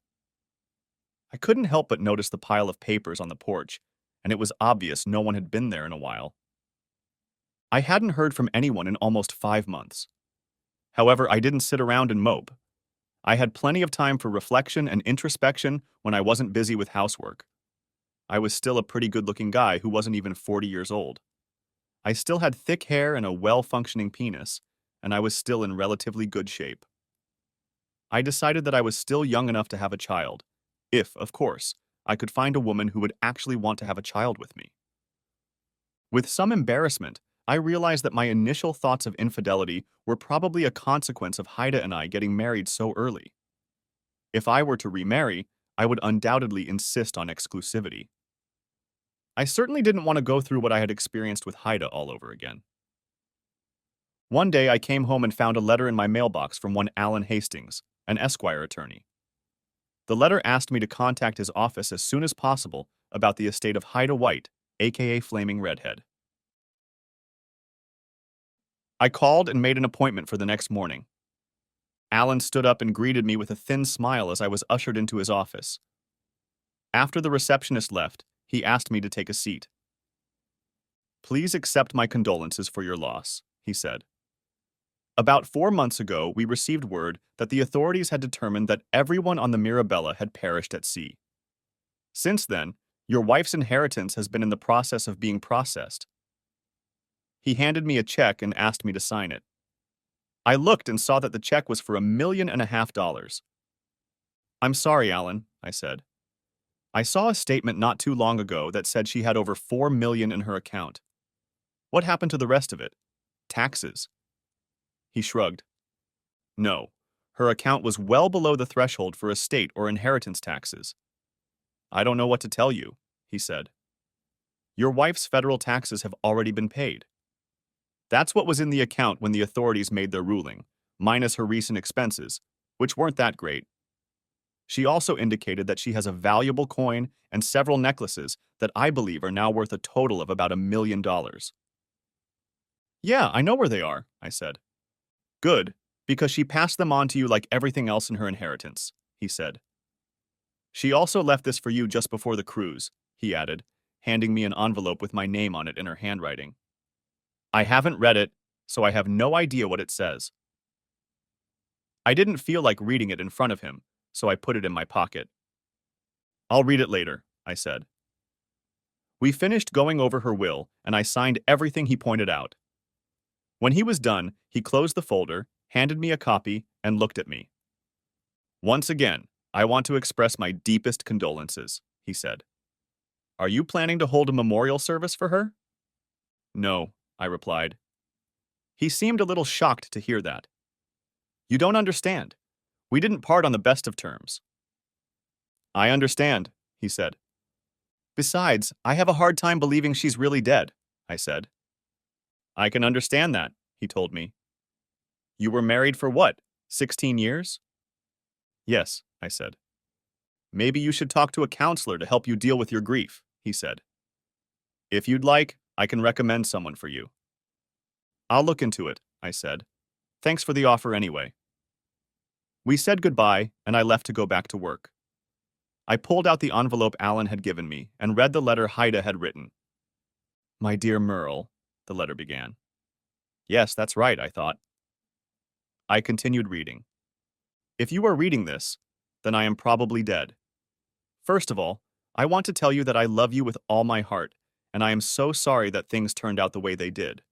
I couldn't help but notice the pile of papers on the porch, and it was obvious no one had been there in a while. I hadn't heard from anyone in almost 5 months. However, I didn't sit around and mope. I had plenty of time for reflection and introspection when I wasn't busy with housework. I was still a pretty good-looking guy who wasn't even 40 years old. I still had thick hair and a well-functioning penis, and I was still in relatively good shape. I decided that I was still young enough to have a child, if, of course, I could find a woman who would actually want to have a child with me. With some embarrassment, I realized that my initial thoughts of infidelity were probably a consequence of Haida and I getting married so early. If I were to remarry, I would undoubtedly insist on exclusivity. I certainly didn't want to go through what I had experienced with Haida all over again. One day I came home and found a letter in my mailbox from one Alan Hastings, an Esquire attorney. The letter asked me to contact his office as soon as possible about the estate of Haida White, aka Flaming Redhead. I called and made an appointment for the next morning. Alan stood up and greeted me with a thin smile as I was ushered into his office. After the receptionist left, he asked me to take a seat. "Please accept my condolences for your loss," he said. "About 4 months ago, we received word that the authorities had determined that everyone on the Mirabella had perished at sea. Since then, your wife's inheritance has been in the process of being processed." He handed me a check and asked me to sign it. I looked and saw that the check was for $1.5 million. "I'm sorry, Alan," I said. "I saw a statement not too long ago that said she had over $4 million in her account. What happened to the rest of it? Taxes?" He shrugged. "No, her account was well below the threshold for estate or inheritance taxes." "I don't know what to tell you," he said. "Your wife's federal taxes have already been paid. That's what was in the account when the authorities made their ruling, minus her recent expenses, which weren't that great. She also indicated that she has a valuable coin and several necklaces that I believe are now worth a total of about $1 million. "Yeah, I know where they are," I said. "Good, because she passed them on to you like everything else in her inheritance," he said. "She also left this for you just before the cruise," he added, handing me an envelope with my name on it in her handwriting. "I haven't read it, so I have no idea what it says." I didn't feel like reading it in front of him, so I put it in my pocket. "I'll read it later," I said. We finished going over her will, and I signed everything he pointed out. When he was done, he closed the folder, handed me a copy, and looked at me. "Once again, I want to express my deepest condolences," he said. "Are you planning to hold a memorial service for her?" "No," I replied. He seemed a little shocked to hear that. "You don't understand. We didn't part on the best of terms." "I understand," he said. "Besides, I have a hard time believing she's really dead," I said. "I can understand that," he told me. "You were married for what, 16 years?" "Yes," I said. "Maybe you should talk to a counselor to help you deal with your grief," he said. "If you'd like, I can recommend someone for you." "I'll look into it," I said. "Thanks for the offer anyway." We said goodbye, and I left to go back to work. I pulled out the envelope Alan had given me and read the letter Haida had written. "My dear Merle," the letter began. Yes, that's right, I thought. I continued reading. "If you are reading this, then I am probably dead. First of all, I want to tell you that I love you with all my heart, and I am so sorry that things turned out the way they did.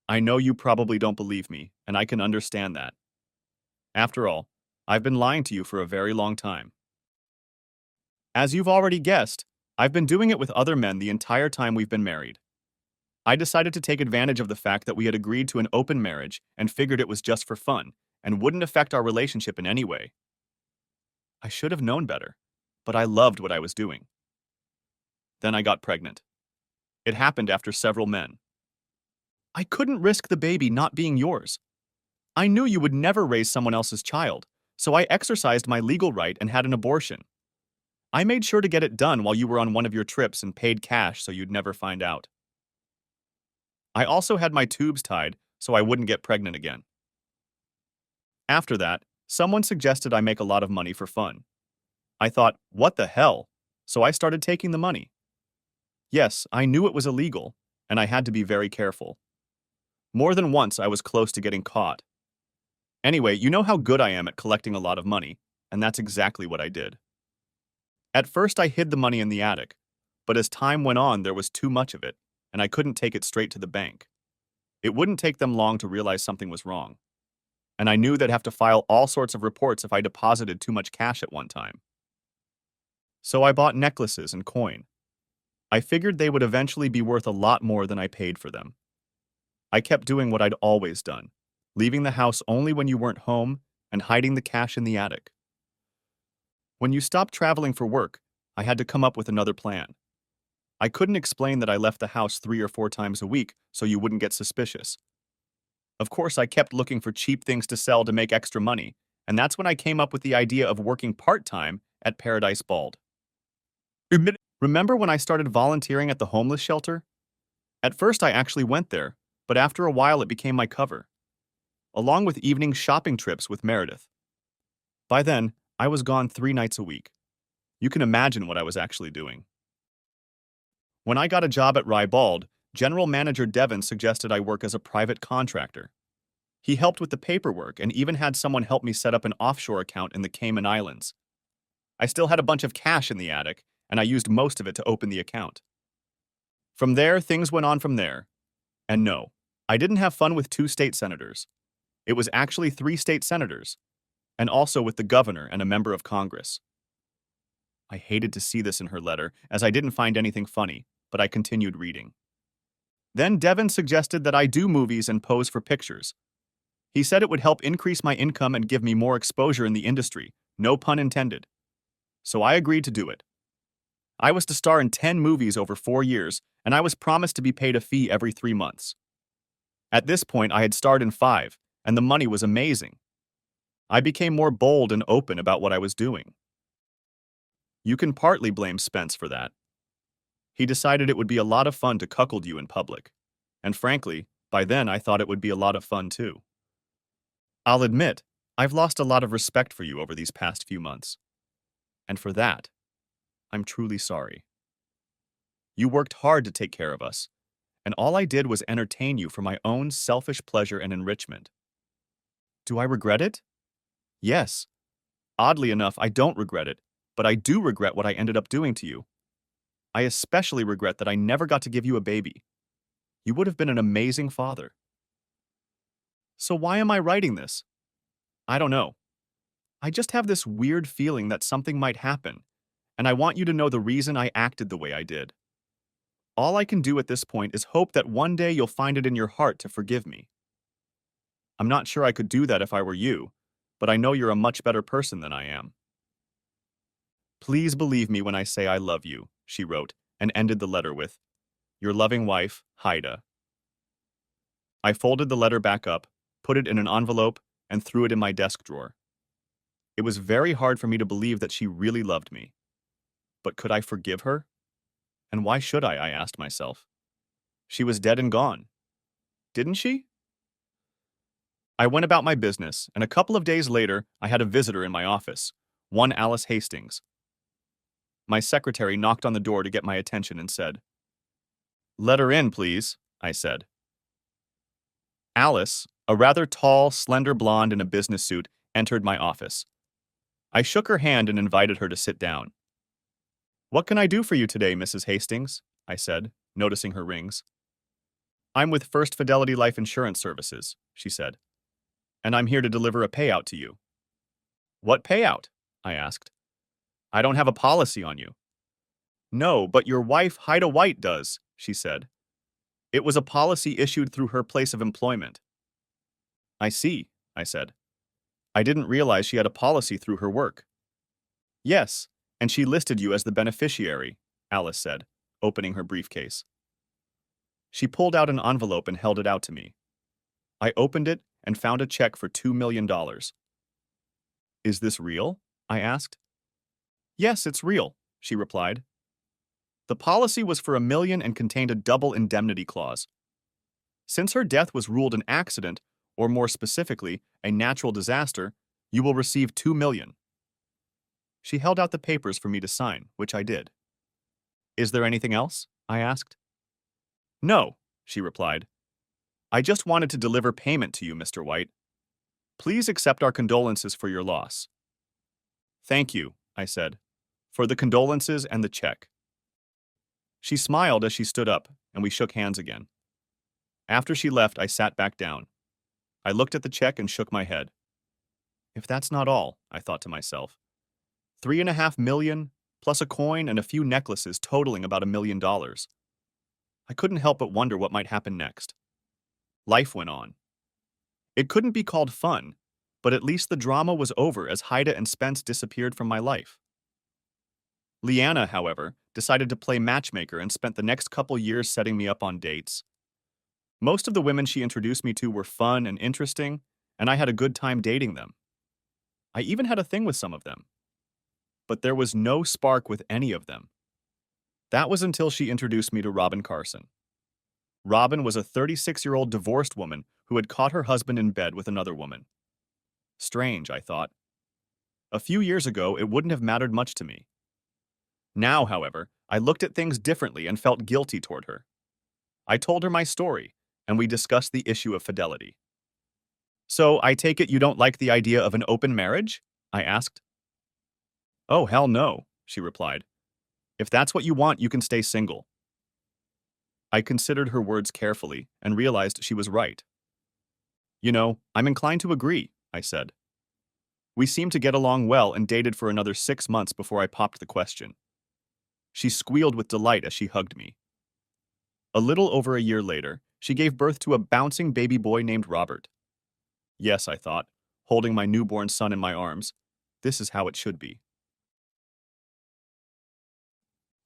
I know you probably don't believe me, and I can understand that. After all, I've been lying to you for a very long time. As you've already guessed, I've been doing it with other men the entire time we've been married. I decided to take advantage of the fact that we had agreed to an open marriage and figured it was just for fun and wouldn't affect our relationship in any way. I should have known better, but I loved what I was doing. Then I got pregnant. It happened after several men. I couldn't risk the baby not being yours. I knew you would never raise someone else's child, so I exercised my legal right and had an abortion. I made sure to get it done while you were on one of your trips and paid cash so you'd never find out. I also had my tubes tied so I wouldn't get pregnant again. After that, someone suggested I make a lot of money for fun. I thought, what the hell? So I started taking the money. Yes, I knew it was illegal, and I had to be very careful. More than once, I was close to getting caught. Anyway, you know how good I am at collecting a lot of money, and that's exactly what I did. At first, I hid the money in the attic, but as time went on, there was too much of it, and I couldn't take it straight to the bank. It wouldn't take them long to realize something was wrong, and I knew they'd have to file all sorts of reports if I deposited too much cash at one time. So I bought necklaces and coin. I figured they would eventually be worth a lot more than I paid for them. I kept doing what I'd always done, leaving the house only when you weren't home and hiding the cash in the attic. When you stopped traveling for work, I had to come up with another plan. I couldn't explain that I left the house 3 or 4 times a week so you wouldn't get suspicious. Of course, I kept looking for cheap things to sell to make extra money, and that's when I came up with the idea of working part-time at Paradise Bald. Remember when I started volunteering at the homeless shelter? At first, I actually went there, but after a while, it became my cover, along with evening shopping trips with Meredith. By then, I was gone 3 nights a week. You can imagine what I was actually doing. When I got a job at Rybald, General Manager Devon suggested I work as a private contractor. He helped with the paperwork and even had someone help me set up an offshore account in the Cayman Islands. I still had a bunch of cash in the attic, and I used most of it to open the account. From there, things went on from there. And no, I didn't have fun with 2 state senators. It was actually 3 state senators, and also with the governor and a member of Congress. I hated to see this in her letter, as I didn't find anything funny, but I continued reading. Then Devon suggested that I do movies and pose for pictures. He said it would help increase my income and give me more exposure in the industry, no pun intended. So I agreed to do it. I was to star in 10 movies over 4 years, and I was promised to be paid a fee every 3 months. At this point, I had starred in 5, and the money was amazing. I became more bold and open about what I was doing. You can partly blame Spence for that. He decided it would be a lot of fun to cuckold you in public. And frankly, by then I thought it would be a lot of fun too. I'll admit, I've lost a lot of respect for you over these past few months. And for that, I'm truly sorry. You worked hard to take care of us, and all I did was entertain you for my own selfish pleasure and enrichment. Do I regret it? Yes. Oddly enough, I don't regret it, but I do regret what I ended up doing to you. I especially regret that I never got to give you a baby. You would have been an amazing father. So why am I writing this? I don't know. I just have this weird feeling that something might happen, and I want you to know the reason I acted the way I did. All I can do at this point is hope that one day you'll find it in your heart to forgive me. I'm not sure I could do that if I were you, but I know you're a much better person than I am. Please believe me when I say I love you, she wrote, and ended the letter with, Your loving wife, Haida. I folded the letter back up, put it in an envelope, and threw it in my desk drawer. It was very hard for me to believe that she really loved me. But could I forgive her? And why should I asked myself. She was dead and gone. Didn't she? I went about my business, and a couple of days later, I had a visitor in my office, one Alice Hastings. My secretary knocked on the door to get my attention and said, Let her in, please, I said. Alice, a rather tall, slender blonde in a business suit, entered my office. I shook her hand and invited her to sit down. What can I do for you today, Mrs. Hastings? I said, noticing her rings. I'm with First Fidelity Life Insurance Services, she said, and I'm here to deliver a payout to you. What payout? I asked. I don't have a policy on you. No, but your wife, Haida White, does, she said. It was a policy issued through her place of employment. I see, I said. I didn't realize she had a policy through her work. Yes, and she listed you as the beneficiary, Alice said, opening her briefcase. She pulled out an envelope and held it out to me. I opened it and found a check for $2 million. Is this real? I asked. Yes, it's real, she replied. The policy was for $1 million and contained a double indemnity clause. Since her death was ruled an accident, or more specifically, a natural disaster, you will receive $2 million. She held out the papers for me to sign, which I did. Is there anything else? I asked. No, she replied. I just wanted to deliver payment to you, Mr. White. Please accept our condolences for your loss. Thank you, I said, for the condolences and the check. She smiled as she stood up, and we shook hands again. After she left, I sat back down. I looked at the check and shook my head. If that's not all, I thought to myself. 3.5 million, plus a coin and a few necklaces totaling about $1 million. I couldn't help but wonder what might happen next. Life went on. It couldn't be called fun, but at least the drama was over as Haida and Spence disappeared from my life. Leanna, however, decided to play matchmaker and spent the next couple years setting me up on dates. Most of the women she introduced me to were fun and interesting, and I had a good time dating them. I even had a thing with some of them. But there was no spark with any of them. That was until she introduced me to Robin Carson. Robin was a 36-year-old divorced woman who had caught her husband in bed with another woman. Strange, I thought. A few years ago, it wouldn't have mattered much to me. Now, however, I looked at things differently and felt guilty toward her. I told her my story, and we discussed the issue of fidelity. "So, I take it you don't like the idea of an open marriage?" I asked. "Oh, hell no," she replied. "If that's what you want, you can stay single." I considered her words carefully and realized she was right. "You know, I'm inclined to agree," I said. We seemed to get along well and dated for another 6 months before I popped the question. She squealed with delight as she hugged me. A little over a year later, she gave birth to a bouncing baby boy named Robert. Yes, I thought, holding my newborn son in my arms, this is how it should be.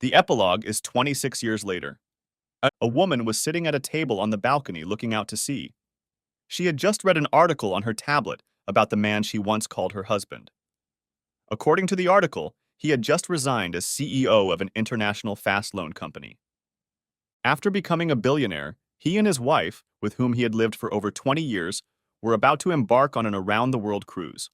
The epilogue is 26 years later. A woman was sitting at a table on the balcony looking out to sea. She had just read an article on her tablet about the man she once called her husband. According to the article, he had just resigned as CEO of an international fast loan company. After becoming a billionaire, he and his wife, with whom he had lived for over 20 years, were about to embark on an around-the-world cruise.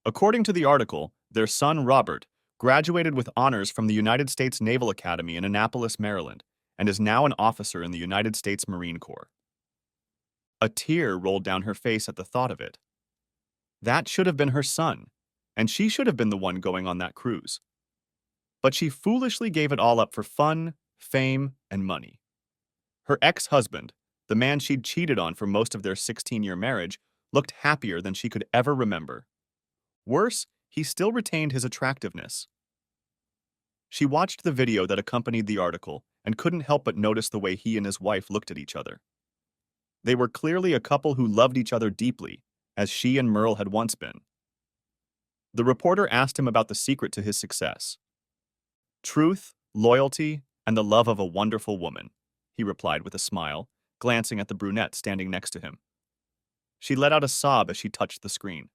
According to the article, their son Robert graduated with honors from the United States Naval Academy in Annapolis, Maryland, and is now an officer in the United States Marine Corps. A tear rolled down her face at the thought of it. That should have been her son, and she should have been the one going on that cruise. But she foolishly gave it all up for fun, fame, and money. Her ex-husband, the man she'd cheated on for most of their 16-year marriage, looked happier than she could ever remember. Worse, he still retained his attractiveness. She watched the video that accompanied the article and couldn't help but notice the way he and his wife looked at each other. They were clearly a couple who loved each other deeply, as she and Merle had once been. The reporter asked him about the secret to his success. "Truth, loyalty, and the love of a wonderful woman," he replied with a smile, glancing at the brunette standing next to him. She let out a sob as she touched the screen.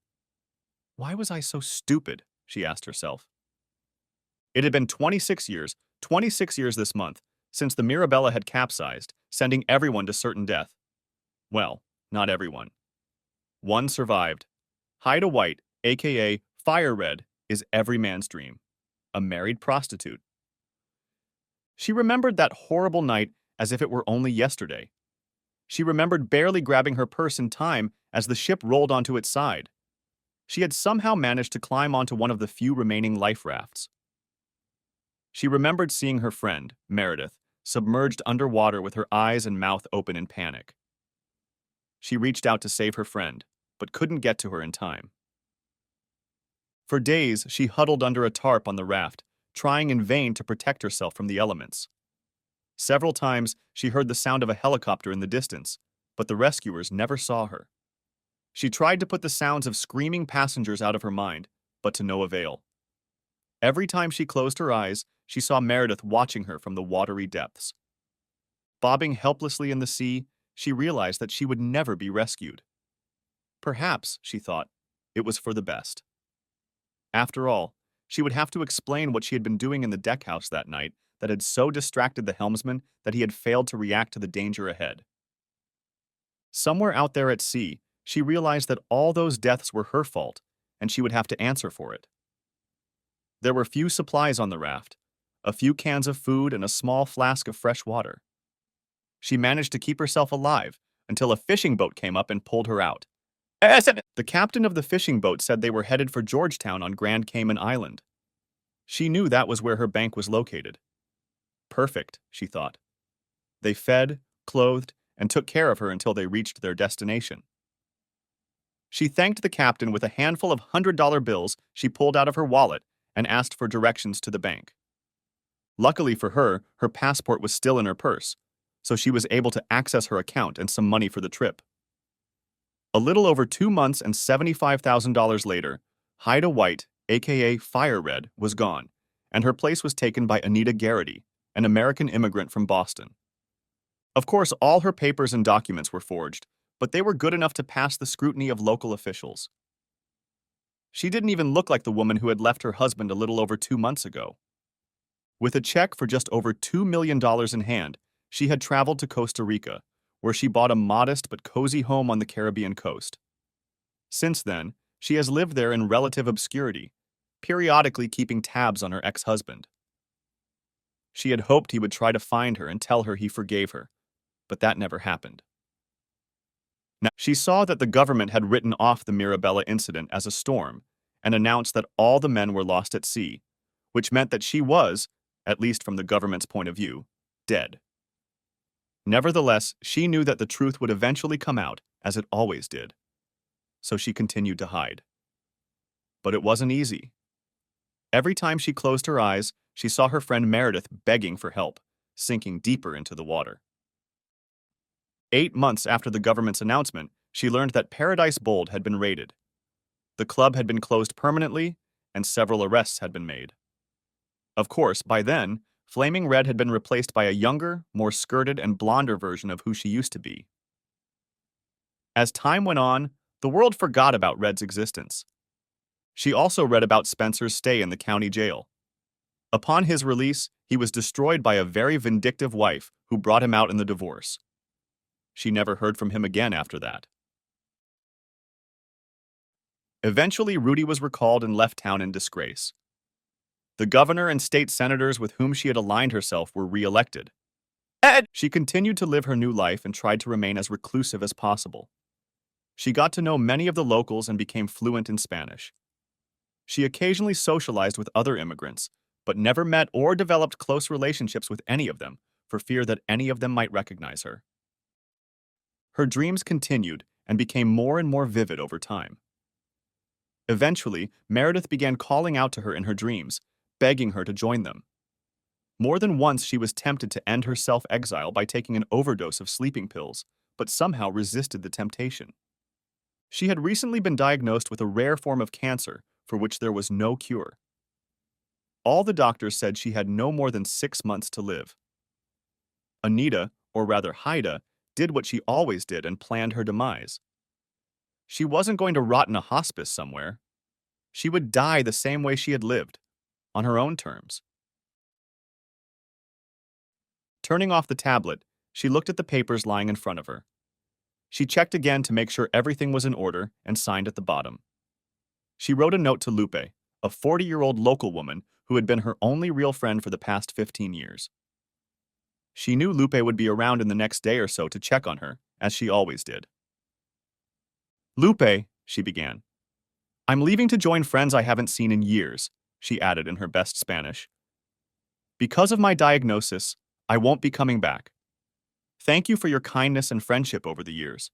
Why was I so stupid? She asked herself. It had been 26 years this month, since the Mirabella had capsized, sending everyone to certain death. Well, not everyone. One survived. Haida White, aka Fire Red, is every man's dream. A married prostitute. She remembered that horrible night as if it were only yesterday. She remembered barely grabbing her purse in time as the ship rolled onto its side. She had somehow managed to climb onto one of the few remaining life rafts. She remembered seeing her friend, Meredith, submerged underwater with her eyes and mouth open in panic. She reached out to save her friend, but couldn't get to her in time. For days, she huddled under a tarp on the raft, trying in vain to protect herself from the elements. Several times, she heard the sound of a helicopter in the distance, but the rescuers never saw her. She tried to put the sounds of screaming passengers out of her mind, but to no avail. Every time she closed her eyes, she saw Meredith watching her from the watery depths. Bobbing helplessly in the sea, she realized that she would never be rescued. Perhaps, she thought, it was for the best. After all, she would have to explain what she had been doing in the deckhouse that night that had so distracted the helmsman that he had failed to react to the danger ahead. Somewhere out there at sea, she realized that all those deaths were her fault, and she would have to answer for it. There were few supplies on the raft, a few cans of food and a small flask of fresh water. She managed to keep herself alive until a fishing boat came up and pulled her out. The captain of the fishing boat said they were headed for Georgetown on Grand Cayman Island. She knew that was where her bank was located. Perfect, she thought. They fed, clothed, and took care of her until they reached their destination. She thanked the captain with a handful of $100 bills she pulled out of her wallet and asked for directions to the bank. Luckily for her, her passport was still in her purse, so she was able to access her account and some money for the trip. A little over 2 months and $75,000 later, Haida White, aka Fire Red, was gone, and her place was taken by Anita Garrity, an American immigrant from Boston. Of course, all her papers and documents were forged, but they were good enough to pass the scrutiny of local officials. She didn't even look like the woman who had left her husband a little over 2 months ago. With a check for just over $2 million in hand, she had traveled to Costa Rica, where she bought a modest but cozy home on the Caribbean coast. Since then, she has lived there in relative obscurity, periodically keeping tabs on her ex-husband. She had hoped he would try to find her and tell her he forgave her, but that never happened. Now, she saw that the government had written off the Mirabella incident as a storm and announced that all the men were lost at sea, which meant that she was, at least from the government's point of view, dead. Nevertheless, she knew that the truth would eventually come out, as it always did. So she continued to hide. But it wasn't easy. Every time she closed her eyes, she saw her friend Meredith begging for help, sinking deeper into the water. 8 months after the government's announcement, she learned that Paradise Bold had been raided. The club had been closed permanently, and several arrests had been made. Of course, by then, Flaming Red had been replaced by a younger, more skirted and blonder version of who she used to be. As time went on, the world forgot about Red's existence. She also read about Spencer's stay in the county jail. Upon his release, he was destroyed by a very vindictive wife who brought him out in the divorce. She never heard from him again after that. Eventually, Rudy was recalled and left town in disgrace. The governor and state senators with whom she had aligned herself were re-elected. She continued to live her new life and tried to remain as reclusive as possible. She got to know many of the locals and became fluent in Spanish. She occasionally socialized with other immigrants, but never met or developed close relationships with any of them for fear that any of them might recognize her. Her dreams continued and became more and more vivid over time. Eventually, Meredith began calling out to her in her dreams, begging her to join them. More than once, she was tempted to end her self-exile by taking an overdose of sleeping pills, but somehow resisted the temptation. She had recently been diagnosed with a rare form of cancer for which there was no cure. All the doctors said she had no more than 6 months to live. Anita, or rather Haida, did what she always did and planned her demise. She wasn't going to rot in a hospice somewhere. She would die the same way she had lived, on her own terms. Turning off the tablet, she looked at the papers lying in front of her. She checked again to make sure everything was in order and signed at the bottom. She wrote a note to Lupe, a 40-year-old local woman who had been her only real friend for the past 15 years. She knew Lupe would be around in the next day or so to check on her, as she always did. "Lupe," she began. "I'm leaving to join friends I haven't seen in years," she added in her best Spanish. "Because of my diagnosis, I won't be coming back. Thank you for your kindness and friendship over the years.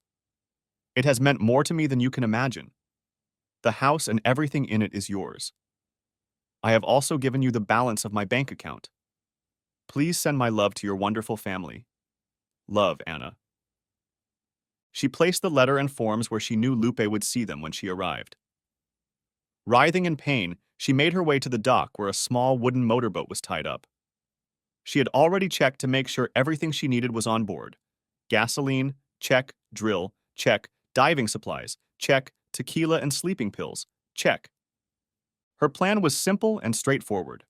It has meant more to me than you can imagine. The house and everything in it is yours. I have also given you the balance of my bank account. Please send my love to your wonderful family. Love, Anna." She placed the letter and forms where she knew Lupe would see them when she arrived. Writhing in pain, she made her way to the dock where a small wooden motorboat was tied up. She had already checked to make sure everything she needed was on board. Gasoline, check. Drill, check. Diving supplies, check. Tequila and sleeping pills, check. Her plan was simple and straightforward.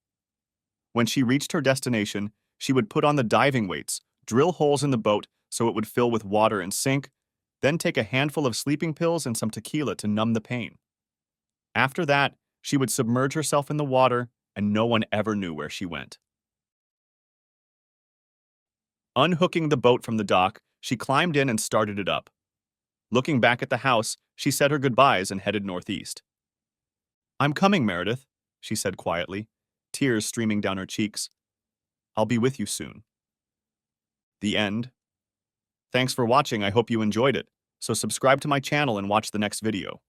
When she reached her destination, she would put on the diving weights, drill holes in the boat so it would fill with water and sink, then take a handful of sleeping pills and some tequila to numb the pain. After that, she would submerge herself in the water, and no one ever knew where she went. Unhooking the boat from the dock, she climbed in and started it up. Looking back at the house, she said her goodbyes and headed northeast. "I'm coming, Meredith," she said quietly, tears streaming down her cheeks. "I'll be with you soon." The end. Thanks for watching, I hope you enjoyed it. So subscribe to my channel and watch the next video.